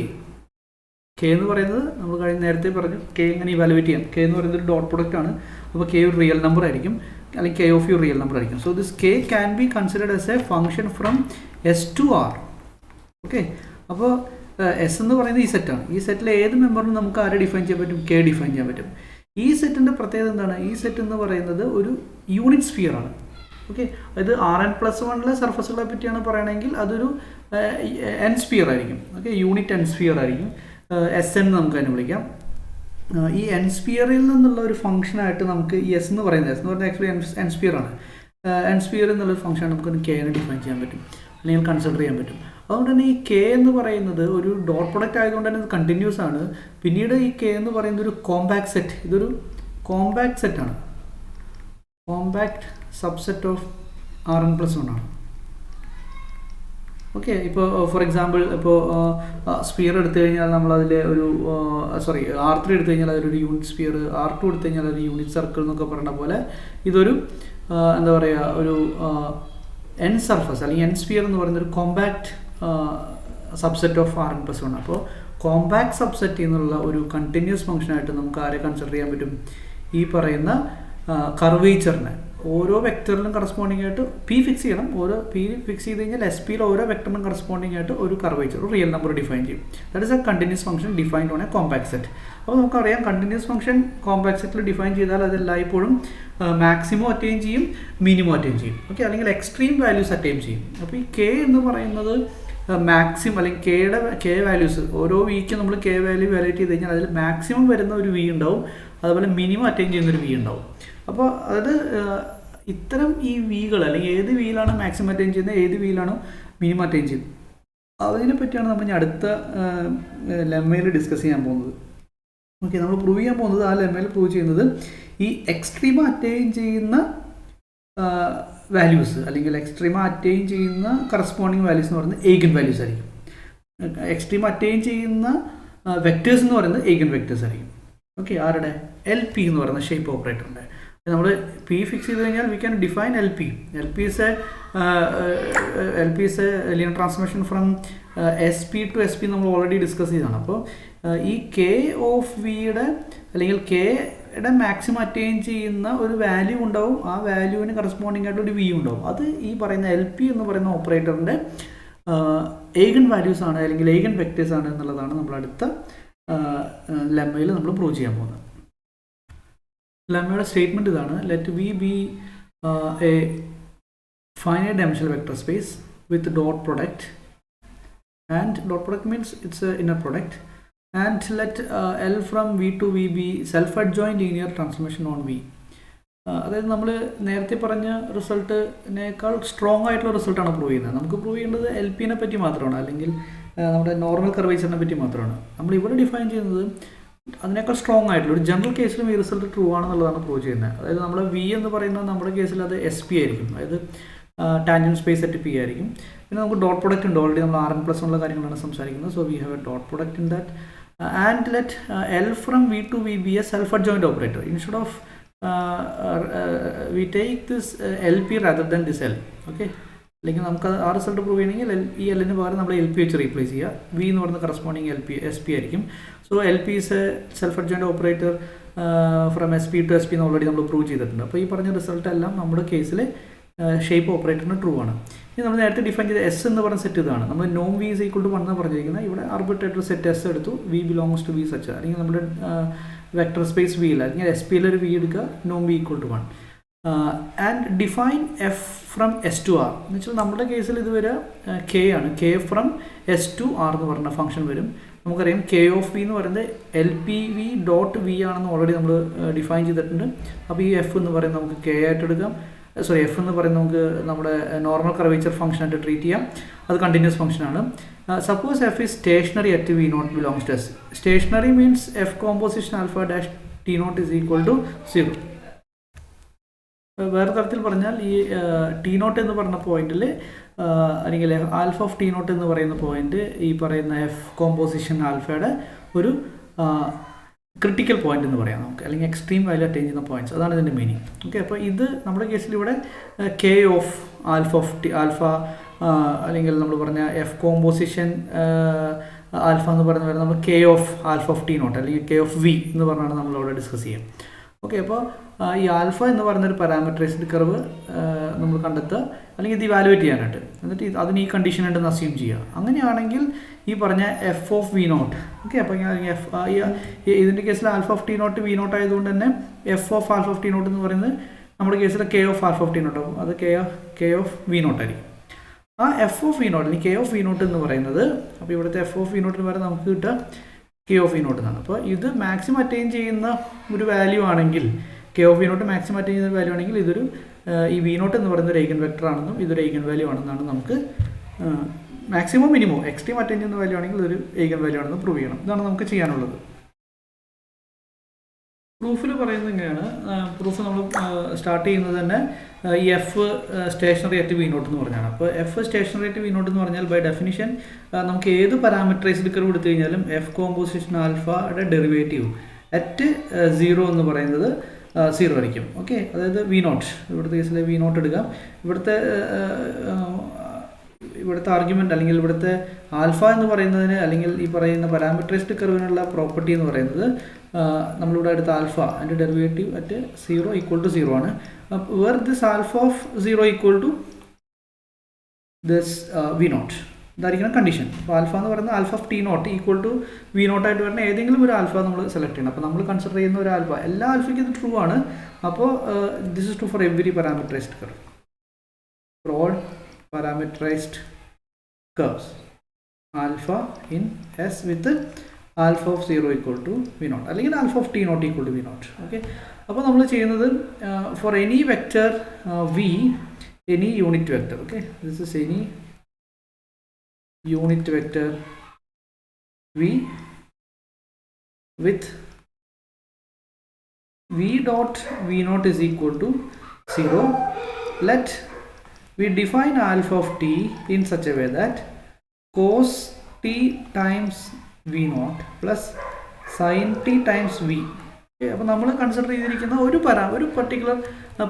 K എന്ന് പറയുന്നത് നമ്മൾ നേരത്തെ പറഞ്ഞു k എങ്ങനെ ഇവാലുവേറ്റ് ചെയ്യാം. k എന്ന് പറയുന്നത് ഒരു ഡോട്ട് പ്രൊഡക്റ്റ് ആണ്. അപ്പോൾ k ഒരു റിയൽ നമ്പർ ആയിരിക്കും, അല്ലെങ്കിൽ k of U real number ആയിരിക്കും. So this k can be considered as a function from S to R. Okay, അപ്പോൾ S എന്ന് പറയുന്നത് ഈ സെറ്റാണ്. ഈ സെറ്റിലെ ഏത് മെമ്പറിനും നമുക്ക് ആരെ ഡിഫൈൻ ചെയ്യാൻ പറ്റും? k ഡിഫൈൻ ചെയ്യാൻ പറ്റും. ഈ സെറ്റിൻ്റെ പ്രത്യേകത എന്താണ്? ഈ സെറ്റ് എന്ന് പറയുന്നത് ഒരു യൂണിറ്റ് സ്ഫിയർ ആണ്. ഓക്കെ, അതായത് Rn+1 സർഫസുകളെ പറ്റിയാണ് പറയുകയാണെങ്കിൽ അതൊരു എൻ സ്ഫിയർ ആയിരിക്കും. ഓക്കെ, യൂണിറ്റ് എൻ സ്ഫിയർ ആയിരിക്കും. എസ് എൻ നമുക്ക് അതിനെ വിളിക്കാം. ഈ എൻ സ്പിയറിൽ നിന്നുള്ള ഒരു ഫംഗ്ഷനായിട്ട് നമുക്ക് ഈ എസ് എന്ന് പറഞ്ഞാൽ ആക്ച്വലി എൻ സ്പിയർ ആണ്. എൻ സ്പിയർ എന്നുള്ളൊരു ഫംഗ്ഷൻ നമുക്ക് കെനെ ഡിഫൈൻ ചെയ്യാൻ പറ്റും, അല്ലെങ്കിൽ കൺസിഡർ ചെയ്യാൻ പറ്റും. അതുകൊണ്ട് തന്നെ ഈ കെ എന്ന് പറയുന്നത് ഒരു ഡോട്ട് പ്രൊഡക്റ്റ് ആയതുകൊണ്ട് തന്നെ ഇത് കണ്ടിന്യൂസ് ആണ്. പിന്നീട് ഈ കെ എന്ന് പറയുന്നത് ഒരു കോമ്പാക്ട് സെറ്റ്, ഇതൊരു കോമ്പാക്ട് സെറ്റാണ്, കോമ്പാക്ട് സബ്സെറ്റ് ഓഫ് Rn+1 ആണ്. ഓക്കെ, ഇപ്പോൾ ഫോർ എക്സാമ്പിൾ ഇപ്പോൾ സ്പിയർ എടുത്തു കഴിഞ്ഞാൽ നമ്മളതിൽ ഒരു R3 എടുത്തു കഴിഞ്ഞാൽ അതൊരു യൂണിറ്റ് സ്പിയർ, R2 എടുത്തു കഴിഞ്ഞാൽ അതൊരു യൂണിറ്റ് സർക്കിൾ എന്നൊക്കെ പറയുന്ന പോലെ ഇതൊരു എന്താ പറയുക, ഒരു എൻ സർഫസ് അല്ലെങ്കിൽ എൻ സ്പിയർ എന്ന് പറയുന്ന ഒരു കോമ്പാക്ട് സബ്സെറ്റ് ഓഫ് Rn+1. അപ്പോൾ കോമ്പാക്ട് സബ്സെറ്റ് എന്നുള്ള ഒരു കണ്ടിന്യൂസ് ഫംഗ്ഷനായിട്ട് നമുക്ക് ആരെ കൺസിഡർ ചെയ്യാൻ പറ്റും? ഈ പറയുന്ന കർവേച്ചറിനെ. ഓരോ വെക്ടറിലും കറസ്പോണ്ടിങ് ആയിട്ട് പി ഫിക്സ് ചെയ്യണം. ഓരോ പി ഫിക്സ് ചെയ്ത് കഴിഞ്ഞാൽ എസ് പിയിൽ ഓരോ വെക്ടറിനും കറസ്പോണ്ടിങ് ആയിട്ട് ഒരു കർവേച്ചർ, ഒരു റിയൽ നമ്പർ ഡിഫൈൻ ചെയ്യും. That is A continuous function defined on A compact set. അപ്പോൾ നമുക്കറിയാം കണ്ടിന്യൂസ് ഫംഗ്ഷൻ കോമ്പാക്ട് സെറ്റിൽ ഡിഫൈൻ ചെയ്താൽ അത് എല്ലായ്പ്പോഴും മാക്സിമം അറ്റൈൻ ചെയ്യും, മിനിമം അറ്റൈൻ ചെയ്യും. ഓക്കെ, അല്ലെങ്കിൽ എക്സ്ട്രീം വാല്യൂസ് അറ്റൈൻ ചെയ്യും. അപ്പോൾ ഈ കെ എന്ന് പറയുന്നത് മാക്സിമം അല്ലെങ്കിൽ കെ വാല്യൂസ് ഓരോ വിക്കും നമ്മൾ കെ വാല്യൂ വാല്യൂറ്റ് ചെയ്ത് കഴിഞ്ഞാൽ അതിൽ മാക്സിമം വരുന്ന ഒരു വി ഉണ്ടാവും, അതുപോലെ മിനിമം അറ്റൈൻ ചെയ്യുന്ന ഒരു വി ഉണ്ടാവും. അപ്പോൾ അതായത് ഇത്തരം ഈ വികൾ അല്ലെങ്കിൽ ഏത് വിയിലാണ് മാക്സിമം അറ്റൈൻ ചെയ്യുന്നത്, ഏത് വിയിലാണ് മിനിമം അറ്റൈൻ ചെയ്യുന്നത്, അതിനെ പറ്റിയാണ് നമ്മൾ ഇനി അടുത്ത ലെമ്മയിൽ ഡിസ്കസ് ചെയ്യാൻ പോകുന്നത്. ഓക്കെ, നമ്മൾ പ്രൂവ് ചെയ്യാൻ പോകുന്നത് ആ ലെമ്മയിൽ പ്രൂവ് ചെയ്യുന്നത് ഈ എക്സ്ട്രീമ അറ്റൈൻ ചെയ്യുന്ന വാല്യൂസ് അല്ലെങ്കിൽ എക്സ്ട്രീമ അറ്റൈൻ ചെയ്യുന്ന കറസ്പോണ്ടിങ് വാല്യൂസ് എന്ന് പറയുന്നത് ഏഗൻ വാല്യൂസ് ആയിരിക്കും. എക്സ്ട്രീമ അറ്റൈൻ ചെയ്യുന്ന വെക്ടേഴ്സ് എന്ന് പറയുന്നത് ഏഗൻ വെക്ടേഴ്സ് ആയിരിക്കും. ഓക്കെ, ആരുടെ? എൽ പി എന്ന് പറയുന്ന ഷേപ്പ് ഓപ്പറേറ്ററിൻ്റെ നമ്മൾ പി ഫിക്സ് ചെയ്ത് കഴിഞ്ഞാൽ we can define L P. L P is a linear transformation from S P to S P നമ്മൾ ഓൾറെഡി ഡിസ്കസ് ചെയ്തതാണ്. അപ്പോൾ ഈ കെ ഓഫ് വിയുടെ അല്ലെങ്കിൽ കെയുടെ മാക്സിമം അറ്റൈൻ ചെയ്യുന്ന ഒരു വാല്യൂ ഉണ്ടാവും, ആ വാല്യൂവിന് കറസ്പോണ്ടിങ് ആയിട്ട് ഒരു വി ഉണ്ടാവും. അത് ഈ പറയുന്ന എൽ പി എന്ന് പറയുന്ന ഓപ്പറേറ്ററിൻ്റെ ഏഗൻ വാല്യൂസ് ആണ് അല്ലെങ്കിൽ ഏഗൻ വെക്ടേഴ്സ് ആണ് എന്നുള്ളതാണ് നമ്മൾ അടുത്ത ലെമ്മയിൽ നമ്മൾ പ്രൂവ് ചെയ്യാൻ പോകുന്നത്. ലെമ്മയുടെ സ്റ്റേറ്റ്മെൻറ്റ് ഇതാണ്: let V be a finite dimensional vector space with dot product, and dot product means it's a inner product, and let L from V to V be self-adjoint linear transformation on V. അതായത് നമ്മൾ നേരത്തെ പറഞ്ഞ റിസൾട്ടിനേക്കാൾ strong ആയിട്ടുള്ള റിസൾട്ടാണ് prove ചെയ്യുന്നത്. നമുക്ക് prove ചെയ്യേണ്ടത് L പിനെ പറ്റി മാത്രമാണ്, അല്ലെങ്കിൽ നമ്മുടെ നോർമൽ കർവേച്ചറിനെ പറ്റി മാത്രമാണ്. നമ്മൾ ഇവിടെ ഡിഫൈൻ ചെയ്യുന്നത് അതിനേക്കാൾ സ്ട്രോങ് ആയിട്ടുള്ള ഒരു ജനറൽ കേസിലും ഈ റിസൾട്ട് ട്രൂ ആണെന്നുള്ളതാണ് പ്രൂവ് ചെയ്യുന്നത്. അതായത് നമ്മുടെ വി എന്ന് പറയുന്നത് നമ്മുടെ കേസിൽ അത് എസ് പി ആയിരിക്കും, അതായത് ടാൻജൻറ്റ് സ്പേസ് അറ്റ് പി ആയിരിക്കും. പിന്നെ നമുക്ക് ഡോട്ട് പ്രൊഡക്റ്റ് ഉണ്ട്, ഓൾറെഡി നമ്മൾ Rn+1 ഉള്ള കാര്യങ്ങളാണ് സംസാരിക്കുന്നത്. So we have A dot product in that. And let L from V to V be a self-adjoint operator. Instead of we take this LP rather than this L. Okay, അല്ലെങ്കിൽ നമുക്ക് ആ result prove ചെയ്യണമെങ്കിൽ ഈ എല്ലിന് പകരം നമ്മൾ L P വെച്ച് replace ചെയ്യുക. വി എന്ന് പറയുന്ന കറസ്പോണ്ടിങ് എസ് പി ആയിരിക്കും. So L P is a self adjoint operator from S P to S P എന്ന് ഓൾറെഡി നമ്മൾ പ്രൂവ് ചെയ്തിട്ടുണ്ട്. അപ്പോൾ ഈ പറഞ്ഞ റിസൾട്ട് എല്ലാം നമ്മുടെ കേസിൽ ഷേപ്പ് ഓപ്പറേറ്ററിന് ട്രൂ ആണ്. ഇനി നമ്മൾ നേരത്തെ ഡിഫൈൻ ചെയ്ത എസ് എന്ന് പറയുന്ന സെറ്റ് ഇതാണ്. നമ്മൾ നോം വി ഈസ് ഈക്വൽ ടു 1 എന്ന് പറഞ്ഞിരിക്കുന്നത്. ഇവിടെ ആർബിട്രേറ്റർ സെറ്റ് എസ് എടുത്തു, V belongs to V such, അല്ലെങ്കിൽ നമ്മുടെ വെക്ടർ സ്പേസ് വി ഇല്ല, അല്ലെങ്കിൽ എസ് പിയിലൊരു വി എടുക്കുക, നോം V equal to 1. And define F from S to R എന്ന് വെച്ചാൽ നമ്മുടെ കേസിൽ ഇതുവരെ കെ ആണ്. K from S to R എന്ന് പറഞ്ഞ ഫംഗ്ഷൻ വരും. നമുക്കറിയാം കെ ഓഫ് വി എന്ന് പറയുന്നത് L P V dot V ആണെന്ന് ഓൾറെഡി നമ്മൾ ഡിഫൈൻ ചെയ്തിട്ടുണ്ട്. അപ്പോൾ ഈ എഫ് എന്ന് പറയുന്നത് നമുക്ക് കെ ആയിട്ട് എടുക്കാം, എഫ് എന്ന് പറയുന്നത് നമുക്ക് നമ്മുടെ നോർമൽ കർവേച്ചർ ഫംഗ്ഷനായിട്ട് ട്രീറ്റ് ചെയ്യാം. അത് കണ്ടിന്യൂസ് ഫംഗ്ഷനാണ്. Suppose F is stationary at V naught belongs to S. Stationary means F composition alpha dash T not is equal to 0. വേറെ തരത്തിൽ പറഞ്ഞാൽ ഈ ടി നോട്ട് എന്ന് പറഞ്ഞ പോയിന്റിൽ അല്ലെങ്കിൽ ആൽഫ ഓഫ് ടി നോട്ട് എന്ന് പറയുന്ന പോയിന്റ് ഈ പറയുന്ന എഫ് കോമ്പോസിഷൻ ആൽഫയുടെ ഒരു ക്രിട്ടിക്കൽ പോയിന്റ് എന്ന് പറയാം നമുക്ക്, അല്ലെങ്കിൽ എക്സ്ട്രീം വാല്യൂ അറ്റൈൻ ചെയ്യുന്ന പോയിന്റ്സ്, അതാണ് ഇതിൻ്റെ മീനിങ്. ഓക്കെ, അപ്പോൾ ഇത് നമ്മുടെ കേസിൽ ഇവിടെ K of alpha of T alpha അല്ലെങ്കിൽ നമ്മൾ പറഞ്ഞ എഫ് കോമ്പോസിഷൻ ആൽഫ എന്ന് പറയുന്നത് നമ്മൾ K of alpha of T naught അല്ലെങ്കിൽ കെ ഓഫ് വി എന്ന് പറഞ്ഞാണ് നമ്മളവിടെ ഡിസ്കസ് ചെയ്യാം. ഓക്കെ, അപ്പോൾ ഈ ആൽഫ എന്ന് പറയുന്നൊരു പാരാമീറ്ററൈസ്ഡ് കർവ് നമ്മൾ കണ്ടെത്തുക, അല്ലെങ്കിൽ ഇത് ഇവാലുവേറ്റ് ചെയ്യാനായിട്ട്, എന്നിട്ട് അതിന് ഈ കണ്ടീഷൻ ഉണ്ടെന്ന് അസ്യൂം ചെയ്യുക. അങ്ങനെയാണെങ്കിൽ ഈ പറഞ്ഞ F of V naught, okay, അപ്പോൾ ഇതിൻ്റെ കേസിൽ alpha of T naught V naught ആയതുകൊണ്ട് തന്നെ F of alpha of T not എന്ന് പറയുന്നത് നമ്മുടെ കേസിൽ K of alpha of T naught ആകും, അത് കെ ഓഫ് വി നോട്ട് ആയിരിക്കും. ആ എഫ് ഓഫ് വി നോട്ട് അല്ലെങ്കിൽ കെ ഓഫ് വി നോട്ട് എന്ന് പറയുന്നത്, അപ്പോൾ ഇവിടുത്തെ എഫ് ഓഫ് വി നോട്ടിന് വരെ നമുക്ക് കിട്ടുക കെ ഓഫ് വി നോട്ട് എന്നാണ്. അപ്പോൾ ഇത് മാക്സിമം അറ്റൈൻ ചെയ്യുന്ന ഒരു വാല്യൂ ആണെങ്കിൽ, K of V naught maximum attain ചെയ്യുന്ന വാല്യൂ ആണെങ്കിൽ ഇതൊരു ഈ വി നോട്ട് എന്ന് പറയുന്ന ഒരു ഐഗൻ വെക്ടർ ആണെന്നും ഇതൊരു ഐഗൻ വാല്യൂ ആണെന്നാണ് നമുക്ക് മാക്സിമം മിനിമം എക്സ്ട്രീം അറ്റൈൻ ചെയ്യുന്ന വാല്യൂ ആണെങ്കിൽ ഇതൊരു ഐഗൻ വാല്യൂ ആണെന്ന് പ്രൂവ് ചെയ്യണം. ഇതാണ് നമുക്ക് ചെയ്യാനുള്ളത്. പ്രൂഫിൽ പറയുന്നത് ഇങ്ങനെയാണ്. പ്രൂഫ് നമ്മൾ സ്റ്റാർട്ട് ചെയ്യുന്നത് തന്നെ ഈ F stationary at V naught എന്ന് പറഞ്ഞാണ്. അപ്പോൾ F stationary at V naught എന്ന് പറഞ്ഞാൽ ബൈ ഡെഫിനിഷൻ നമുക്ക് ഏത് പാരാമീറ്ററൈസ്ഡ് കർവ് എടുത്തു കഴിഞ്ഞാലും എഫ് കോമ്പോസിഷൻ ആൽഫയുടെ ഡെറിവേറ്റീവ് അറ്റ് 0 എന്ന് പറയുന്നത് 0 ആയിരിക്കും. ഓക്കെ, അതായത് വി നോട്ട്, ഇവിടുത്തെ കേസിൽ വി നോട്ട് എടുക്കാം. ഇവിടുത്തെ ആർഗ്യുമെൻ്റ് അല്ലെങ്കിൽ ഇവിടുത്തെ ആൽഫ എന്ന് പറയുന്നതിന് അല്ലെങ്കിൽ ഈ പറയുന്ന പാരാമീറ്ററൈസ്ഡ് കർവിനുള്ള പ്രോപ്പർട്ടി എന്ന് പറയുന്നത് നമ്മളിവിടെ എടുത്ത ആൽഫ അതിൻ്റെ ഡെറിവേറ്റീവ് അറ്റ് 0 ഈക്വൽ ടു 0 ആണ്. Where this alpha of 0 equal to this V naught, ഇതായിരിക്കണം കണ്ടീഷൻ. അപ്പോൾ ആൽഫ എന്ന് പറയുന്നത് alpha of T naught equal to V naught ആയിട്ട് വരുന്ന ഏതെങ്കിലും ഒരു ആൽഫ നമ്മൾ സെലക്ട് ചെയ്യണം. അപ്പോൾ നമ്മൾ കൺസിഡർ ചെയ്യുന്ന ഒരു ആൽഫ, എല്ലാ ആൽഫയ്ക്കും ഇത് ട്രൂ ആണ്. അപ്പോൾ this is true for every parameterised curve, for all parameterized curves alpha in S with alpha of 0 equal to v naught അല്ലെങ്കിൽ alpha of t naught equal to v naught. Okay, അപ്പോൾ നമ്മൾ ചെയ്യുന്നത് for any vector v, any unit vector, okay, this is any unit vector v with v dot v naught is equal to 0. Let we define alpha of t in such a way that cos t times v naught plus sin t times v. അപ്പോൾ നമ്മൾ consider ചെയ്തിരിക്കുന്ന ഒരു particular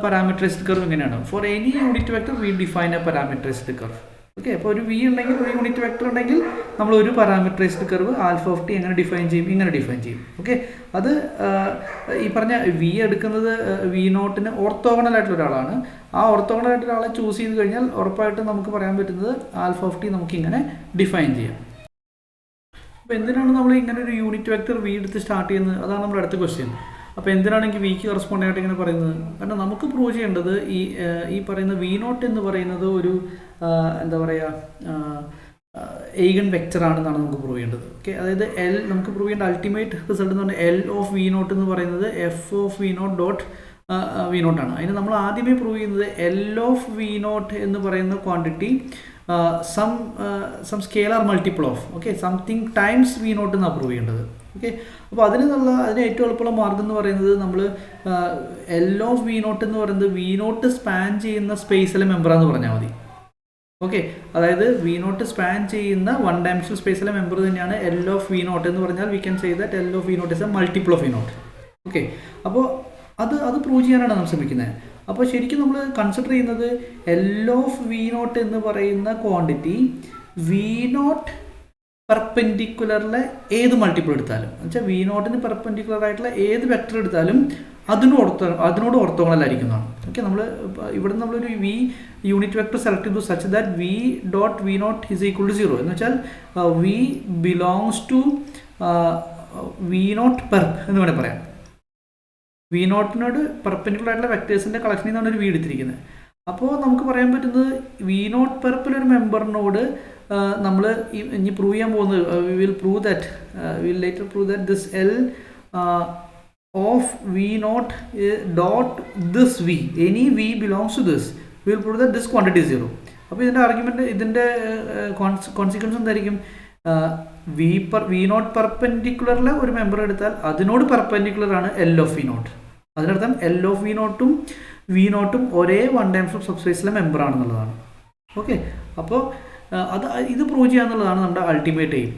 parameterised curve ഇങ്ങനെയാണ്. For any unit vector V define A parameterised curve. Okay, അപ്പോൾ ഒരു V ഉണ്ടെങ്കിൽ, ഒരു unit vector ഉണ്ടെങ്കിൽ നമ്മൾ ഒരു parameterised curve alpha of T എങ്ങനെ ഡിഫൈൻ ചെയ്യും, ഇങ്ങനെ ഡിഫൈൻ ചെയ്യും. ഓക്കെ, അത് ഈ പറഞ്ഞ വി എടുക്കുന്നത് വി നോട്ടിന് ഓർത്തോഗണൽ ആയിട്ടുള്ള ഒരാളാണ്. ആ ഓർത്തോഗണൽ ആയിട്ടുള്ള ഒരാളെ ചൂസ് ചെയ്ത് കഴിഞ്ഞാൽ ഉറപ്പായിട്ടും നമുക്ക് പറയാൻ പറ്റുന്നത് ആൽഫ ഓഫ് ടി നമുക്ക് ഇങ്ങനെ ഡിഫൈൻ ചെയ്യാം. അപ്പോൾ എന്തിനാണ് നമ്മൾ ഇങ്ങനെ ഒരു യൂണിറ്റ് വെക്ടർ വി എടുത്ത് സ്റ്റാർട്ട് ചെയ്യുന്നത്? അതാണ് നമ്മുടെ അടുത്ത ക്വസ്റ്റ്യൻ. അപ്പോൾ എന്തിനാണെങ്കിൽ വിക്ക് കറസ്പോണ്ട് ആയിട്ട് ഇങ്ങനെ പറയുന്നത്? കാരണം നമുക്ക് പ്രൂവ് ചെയ്യേണ്ടത് ഈ പറയുന്ന വി നോട്ട് എന്ന് പറയുന്നത് ഒരു എന്താ പറയുക എയ്ഗൺ വെക്ടർ ആണെന്നാണ് നമുക്ക് പ്രൂവ് ചെയ്യേണ്ടത്. ഓക്കെ, അതായത് എൽ നമുക്ക് പ്രൂവ് ചെയ്യേണ്ട അൾട്ടിമേറ്റ് റിസൾട്ട് എന്ന് പറഞ്ഞാൽ എൽ ഓഫ് വി നോട്ട് എന്ന് പറയുന്നത് F of V naught dot V നോട്ടാണ്. അതിന് നമ്മൾ ആദ്യമേ പ്രൂവ് ചെയ്യുന്നത് എൽ ഓഫ് വി നോട്ട് എന്ന് പറയുന്ന quantity some scalar multiple of something times V naught എന്നാണ് പ്രൂവ് ചെയ്യേണ്ടത്. ഓക്കെ, അപ്പോൾ അതിന് ഏറ്റവും എളുപ്പമുള്ള മാർഗം എന്ന് പറയുന്നത് നമ്മൾ എൽ ഓഫ് വി നോട്ട് എന്ന് പറയുന്നത് വി നോട്ട് സ്പാൻ ചെയ്യുന്ന സ്പേസിലെ മെമ്പറാന്ന് പറഞ്ഞാൽ മതി. ഓക്കെ, അതായത് വി നോട്ട് സ്പാൻ ചെയ്യുന്ന വൺ ഡയമെൻഷണൽ സ്പേസിലെ മെമ്പർ തന്നെയാണ് എൽ ഓഫ് വി നോട്ട് എന്ന് പറഞ്ഞാൽ we can say that L of V naught is a multiple of V naught. Okay, അപ്പോൾ അത് പ്രൂവ് ചെയ്യാനാണ് നമ്മൾ ശ്രമിക്കുന്നത്. അപ്പോൾ ശരിക്കും നമ്മൾ കൺസിഡർ ചെയ്യുന്നത് എൽ ഓഫ് വി നോട്ട് എന്ന് പറയുന്ന ക്വാണ്ടിറ്റി വി നോട്ട് പെർപെൻഡിക്കുലറിലെ ഏത് മൾട്ടിപ്പിൾ എടുത്താലും, എന്നുവെച്ചാൽ വി നോട്ടിന് പെർപെൻഡിക്കുലർ ആയിട്ടുള്ള ഏത് വെക്ടർ എടുത്താലും അതിനോട് ഓർത്തോഗണലായിരിക്കുന്നതാണ്. ഓക്കെ, ഇവിടെ നമ്മളൊരു വി യൂണിറ്റ് വെക്ടർ സെലക്ട് ചെയ്തു such that V dot V naught is equal to 0 എന്ന് വെച്ചാൽ V belongs to V naught perp എന്ന് വേണമെങ്കിൽ പറയാം. വി നോട്ടിനോട് പെർപെൻഡിക്കുലർ ആയിട്ടുള്ള വെക്ടേഴ്സിൻ്റെ കളക്ഷനിൽ നിന്നാണ് ഒരു വി എടുത്തിരിക്കുന്നത്. അപ്പോൾ നമുക്ക് പറയാൻ പറ്റുന്നത് വി നോട്ട് പെർപ്പിലൊരു മെമ്പറിനോട് നമ്മൾ ഇനി പ്രൂവ് ചെയ്യാൻ പോകുന്നത് will later prove that this L of V naught dot this V any V belongs to this will prove that this quantity 0. അപ്പോൾ ഇതിൻ്റെ ആർഗ്യുമെൻറ്റ്, ഇതിൻ്റെ കോൺസിക്വൻസ് എന്തായിരിക്കും? വി നോട്ട് പെർപെൻഡിക്കുലറിലെ ഒരു മെമ്പർ എടുത്താൽ അതിനോട് പെർപെൻഡിക്കുലർ ആണ് എൽ ഓഫ് വി നോട്ട്. അതിനർത്ഥം L of V നോട്ടും ഒരേ വൺ ഡയമെൻഷണൽ സബ്സ്പേസിലെ മെമ്പർ ആണെന്നുള്ളതാണ്. ഓക്കെ, അപ്പോൾ ഇത് പ്രൂവ് ചെയ്യാന്നുള്ളതാണ് നമ്മുടെ അൾട്ടിമേറ്റ് എയിം.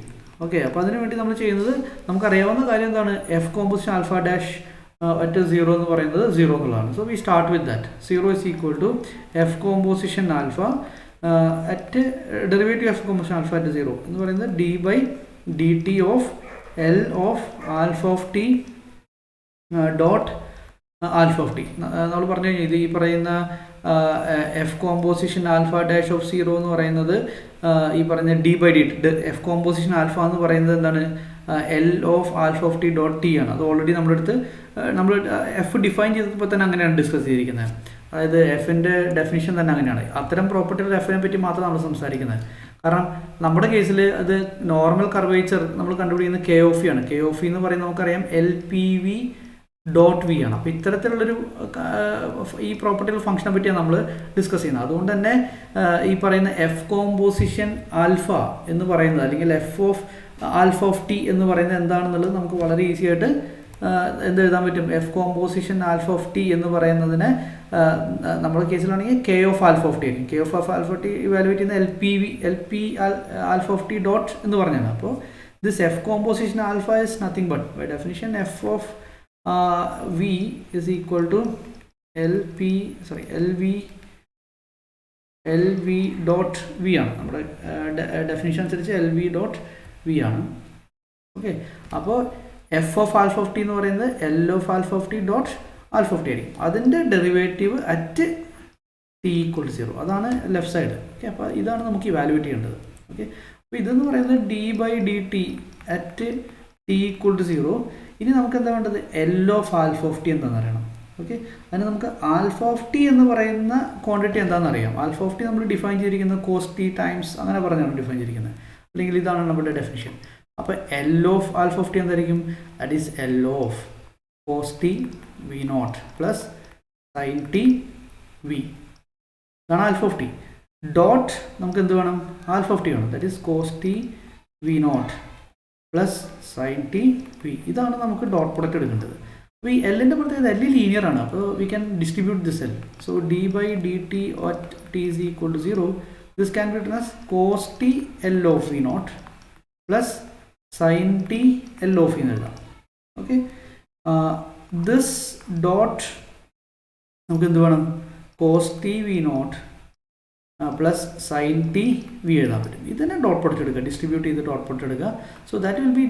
ഓക്കെ, അപ്പോൾ അതിനു വേണ്ടി നമ്മൾ ചെയ്യുന്നത്, നമുക്കറിയാവുന്ന കാര്യം എന്താണ്? F composition alpha dash at 0 എന്ന് പറയുന്നത് 0 എന്നുള്ളതാണ്. So we start with that. 0 is equal to F composition alpha at derivative F composition alpha at 0 എന്ന് പറയുന്നത് D by D T of L of alpha of T dot alpha of T. നമ്മൾ പറഞ്ഞു കഴിഞ്ഞാൽ ഇത് ഈ പറയുന്ന F composition alpha dash of 0 എന്ന് പറയുന്നത് ഈ പറഞ്ഞ D by D F composition alpha എന്ന് പറയുന്നത് എന്താണ്? L of alpha of T dot T ആണ്. അത് ഓൾറെഡി നമ്മൾ എഫ് ഡിഫൈൻ ചെയ്തപ്പോൾ തന്നെ അങ്ങനെയാണ് ഡിസ്കസ് ചെയ്തിരിക്കുന്നത്. അതായത് എഫിൻ്റെ ഡെഫിനിഷൻ തന്നെ അങ്ങനെയാണ്. അത്തരം പ്രോപ്പർട്ടികൾ എഫിനെ പറ്റി മാത്രം നമ്മൾ സംസാരിക്കുന്നത്. കാരണം നമ്മുടെ കേസിൽ അത് നോർമൽ കർവേച്ചർ നമ്മൾ കണ്ടുപിടിക്കുന്നത് കെ ഓഫ് ഇ ആണ്. കെ ഓഫ് ഇ എന്ന് പറയുന്നത് നമുക്കറിയാം LPV ഡോട്ട് വി ആണ്. അപ്പോൾ ഇത്തരത്തിലുള്ളൊരു ഈ പ്രോപ്പർട്ടിയുള്ള ഫംഗ്ഷനെ പറ്റിയാണ് നമ്മൾ ഡിസ്കസ് ചെയ്യുന്നത്. അതുകൊണ്ട് തന്നെ ഈ പറയുന്ന എഫ് കോമ്പോസിഷൻ ആൽഫ എന്ന് പറയുന്നത് അല്ലെങ്കിൽ F of alpha of T എന്ന് പറയുന്നത് എന്താണെന്നുള്ളത് നമുക്ക് വളരെ ഈസി ആയിട്ട് എന്ത് എഴുതാൻ പറ്റും. F composition alpha of T എന്ന് പറയുന്നതിന് നമ്മുടെ കേസിലാണെങ്കിൽ K of alpha of T ആയിരിക്കും. K of alpha T evaluate ചെയ്യുന്ന LP alpha of T dot എന്ന് പറഞ്ഞാണ്. അപ്പോൾ this F composition alpha is nothing but by definition F of V is equal to LV dot V ആണ്. നമ്മുടെ definition അനുസരിച്ച് LV dot V ആണ്. Okay, അപ്പോൾ F of alpha of T എന്ന് പറയുന്നത് L of alpha of T dot alpha of T ആയിരിക്കും. അതിൻ്റെ derivative at T equal to 0, അതാണ് ലെഫ്റ്റ് സൈഡ്. ഓക്കെ, അപ്പോൾ ഇതാണ് നമുക്ക് ഇവാലുവേറ്റ് ചെയ്യേണ്ടത്. ഓക്കെ, അപ്പോൾ ഇതെന്ന് പറയുന്നത് d/dt at T equal to 0. ഇനി നമുക്ക് എന്താ വേണ്ടത്? L of alpha of T എന്താണെന്ന് അറിയണം. ഓക്കെ, അതിന് നമുക്ക് ആൽഫ ഓഫ് ടി എന്ന് പറയുന്ന ക്വാണ്ടിറ്റി എന്താണെന്ന് അറിയാം. ആൽഫ ഓഫ് ടി നമ്മൾ ഡിഫൈൻ ചെയ്തിരിക്കുന്നത് കോസ് ടി ടൈംസ് അങ്ങനെ പറഞ്ഞാണ് ഡിഫൈൻ ചെയ്തിരിക്കുന്നത്, അല്ലെങ്കിൽ ഇതാണ് നമ്മുടെ ഡെഫിനിഷൻ. അപ്പോൾ L of alpha of T എന്തായിരിക്കും? That is L of cos T V naught plus sine T V. ഇതാണ് ആൽഫ ഓഫ് ടി. ഡോട്ട് നമുക്ക് എന്ത് വേണം? ആൽഫ ഓഫ് ടി വേണം. That is cos T V naught plus sine T V. ഇതാണ് നമുക്ക് dot product എടുക്കേണ്ടത്. അപ്പോൾ ഈ എല്ലിൻ്റെ പ്രത്യേകത എൽ ലീനിയർ ആണ്. അപ്പോൾ we can distribute this L. So d/dt at t is equal to 0. This can be written as cos T L of V naught plus sine T L of എന്ന് എഴുതാം. Okay, this dot നമുക്ക് എന്ത് വേണം? Cos T V naught plus sine T V എഴുതാൻ പറ്റും. ഇതിനെ dot product എടുക്കുക, distribute ചെയ്ത് ഡോട്ട് പ്രൊഡക്റ്റ് എടുക്കുക. So that will be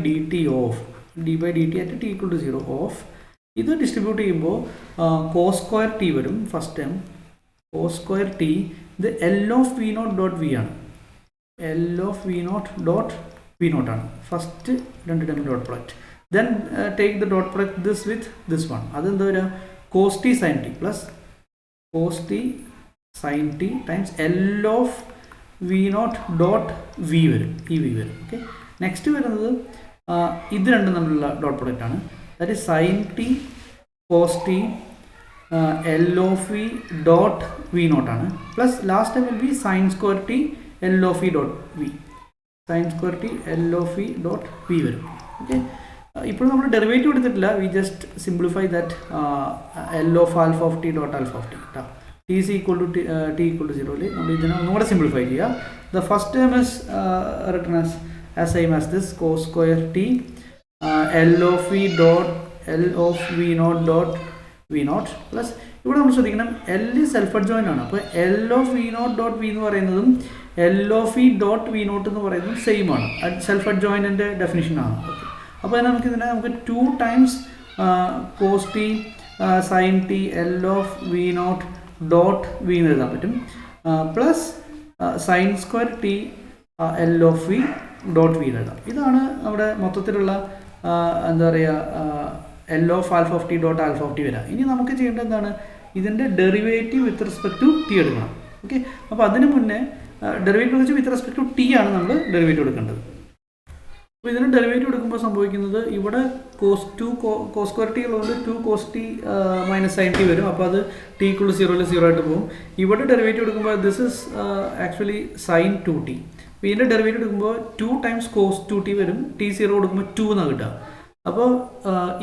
d/dt of d/dt at T equal to 0 of. ഇത് ഡിസ്ട്രിബ്യൂട്ട് ചെയ്യുമ്പോൾ കോസ് സ്ക്വയർ ടി വരും first time. Cos square T ഇത് L of V naught dot V ആണ്. L of V naught dot V naught ആണ് first രണ്ട് time dot product. Then take the dot product this with this one. അതെന്താ വരിക? Cos T sine T plus cos T sine T times L of V naught dot V വരും. ഈ V വരും. Okay, next വരുന്നത് ഇത് രണ്ടും തമ്മിലുള്ള dot product ആണ്. That is sine T cos T L of V dot V naught ആണ് plus last time will be sine square T L of V dot V. Sine square T L of V dot V വരും. Okay, ഇപ്പോൾ നമ്മൾ derivative എടുത്തിട്ടില്ല. We just simplify that L of alpha of T dot alpha of T. t is equal to t equal to 0 നമ്മൾ ഇതിനെ ഒന്നുകൂടെ simplify ചെയ്യുക. The first term is written as same as this cos square T L of V dot L of V naught dot V naught plus ഇവിടെ നമ്മൾ ശ്രദ്ധിക്കണം L self adjoint ആണ്. അപ്പോൾ L of V naught dot V എന്ന് പറയുന്നതും L of V dot V naught എന്ന് പറയുന്നതും same ആണ്. സെൽഫ് അഡ്ജോയിൻറ്റിൻ്റെ ഡെഫിനിഷനാണ്. ഓക്കെ, അപ്പോൾ നമുക്ക് 2 times cos T sine T L of V naught dot V എന്ന് എഴുതാൻ പറ്റും plus sine square T L of V dot V എന്ന് എഴുതാം. ഇതാണ് നമ്മുടെ മൊത്തത്തിലുള്ള എന്താ പറയുക L of alpha of T dot alpha of T വരാം. ഇനി നമുക്ക് ചെയ്യേണ്ടത് എന്താണ്? ഇതിൻ്റെ derivative with respect to T എടുക്കണം. ഓക്കെ, അപ്പോൾ അതിന് മുന്നേ ഡെറിവേറ്റീവ് വെച്ച് വിത്ത് റെസ്പെക്ട് ടു ടി ആണ് നമ്മൾ ഡെറിവേറ്റീവ് എടുക്കേണ്ടത്. അപ്പോൾ ഇതിന് ഡെറിവേറ്റീവ് എടുക്കുമ്പോൾ സംഭവിക്കുന്നത് ഇവിടെ കോസ് സ്ക്വയർ ടി ഉള്ളതുകൊണ്ട് 2 cos T minus sine T വരും. അപ്പോൾ അത് ടി ഈക്വൽ ടു 0 0 ആയിട്ട് പോകും. ഇവിടെ ഡെറിവേറ്റീവ് എടുക്കുമ്പോൾ this is actually sign 2t. അപ്പോൾ ഇതിൻ്റെ ഡെറിവേറ്റീവ് എടുക്കുമ്പോൾ 2 ടൈംസ് കോസ് 2t വരും. ടി 0 കൊടുക്കുമ്പോൾ 2 എന്നാണ് കിട്ടുക. അപ്പോൾ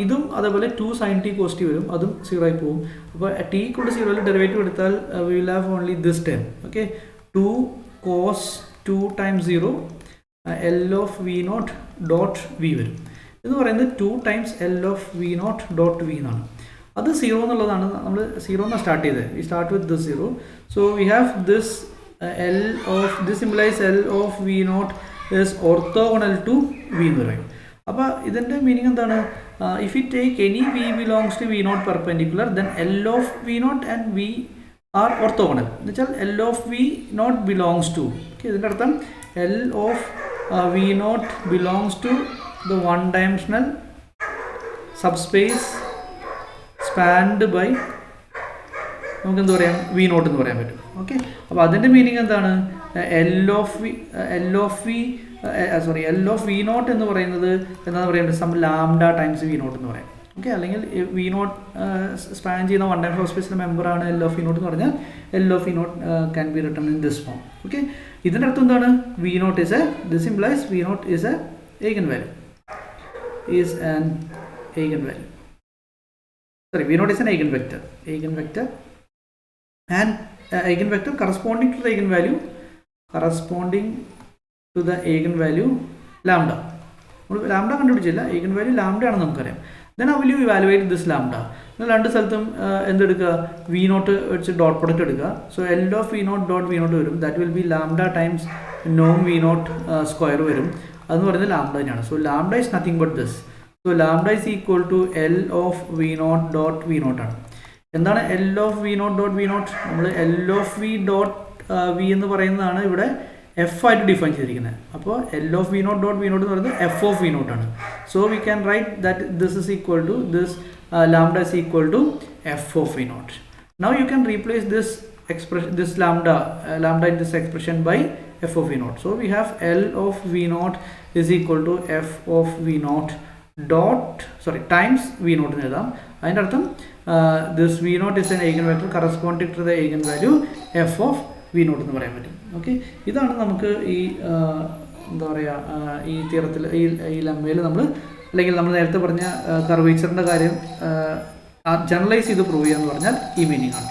ഇതും അതേപോലെ 2 സൈൻ ടി കോസ് ടി വരും, അതും 0 ആയി പോകും. അപ്പോൾ ടി ഈക്വൽ ടു 0 ഡെറിവേറ്റീവ് എടുത്താൽ we will have only this time. Okay, 2 cos 2 times 0 L of V naught dot V വരും. എന്ന് പറയുന്നത് 2 times L of V naught dot V എന്നാണ്. അത് 0 എന്നുള്ളതാണ്. നമ്മൾ 0 എന്നാണ് സ്റ്റാർട്ട് ചെയ്തത്. We start with this 0. So we have this L of this implies L of V naught is orthogonal to V എന്ന് പറയും. അപ്പോൾ ഇതിൻ്റെ മീനിങ് എന്താണ്? If you take any V belongs to V naught perpendicular then L of V naught and V are orthogonal. എന്ന് വെച്ചാൽ L of V naught belongs to. Okay, ഇതിൻ്റെ അർത്ഥം L of V naught belongs to the one dimensional subspace spanned by നമുക്ക് എന്ത് പറയാം? V naught എന്ന് പറയാൻ പറ്റും. ഓക്കെ, അപ്പോൾ അതിൻ്റെ മീനിങ് എന്താണ്? L of V naught എന്ന് പറയുന്നത് എന്താ പറയുന്നത് some lambda times V naught എന്ന് പറയാം. ഓക്കെ, അല്ലെങ്കിൽ V naught സ്പാൻ ചെയ്യുന്ന വൺ ടൈം ക്ലോസ് സ്പേസിലെ മെമ്പറാണ് L of V naught എന്ന് പറഞ്ഞാൽ L of V naught can be written in this form. Okay, ഇതിൻ്റെ അർത്ഥം എന്താണ്? V naught is a, this implies V naught is a eigenvalue, is an eigenvalue. Sorry, V naught is an eigenvector, and eigenvector corresponding to the eigenvalue lambda. Lambda കണ്ടുപിടിച്ചില്ല, eigenvalue lambda ആണെന്ന് നമുക്കറിയാം. Then how will you evaluate this lambda? നിങ്ങൾ രണ്ട് സ്ഥലത്തും എന്തെടുക്കുക? V naught വെച്ച് dot product എടുക്കുക. So L of V naught dot V naught വരും. That will be lambda times നോം V naught സ്ക്വയർ വരും. അതെന്ന് പറയുന്നത് ലാംഡ തന്നെയാണ്. So lambda is nothing but this. So lambda is equal to L of V naught dot V naught ആണ്. എന്താണ് L of V naught dot V naught? നമ്മൾ L of V dot V എന്ന് പറയുന്നതാണ് ഇവിടെ F ആയിട്ട് define ചെയ്തിരിക്കുന്നത്. അപ്പോൾ L of V naught dot V naught എന്ന് പറയുന്നത് F of V naught ആണ്. So we can write that this is equal to this lambda is equal to F of V naught. Now you can replace this expression, this lambda in this expression by F of V naught. So we have L of V naught is equal to F of V naught times V naught എന്ന് എഴുതാം. അതിൻ്റെ അർത്ഥം this V naught is an eigenvector corresponding to the eigenvalue F of V naught എന്ന് പറയാൻ പറ്റും. Okay, ഇതാണ് നമുക്ക് ഈ എന്താ പറയുക ഈ തിയറത്തിൽ ഈ ലെമ്മയിൽ നമ്മൾ അല്ലെങ്കിൽ നമ്മൾ നേരത്തെ പറഞ്ഞ കർവേച്ചറിൻ്റെ കാര്യം ജനറലൈസ് ചെയ്ത് പ്രൂവ് ചെയ്യുക എന്ന് പറഞ്ഞാൽ ഈ മീനിങ് ആണ്.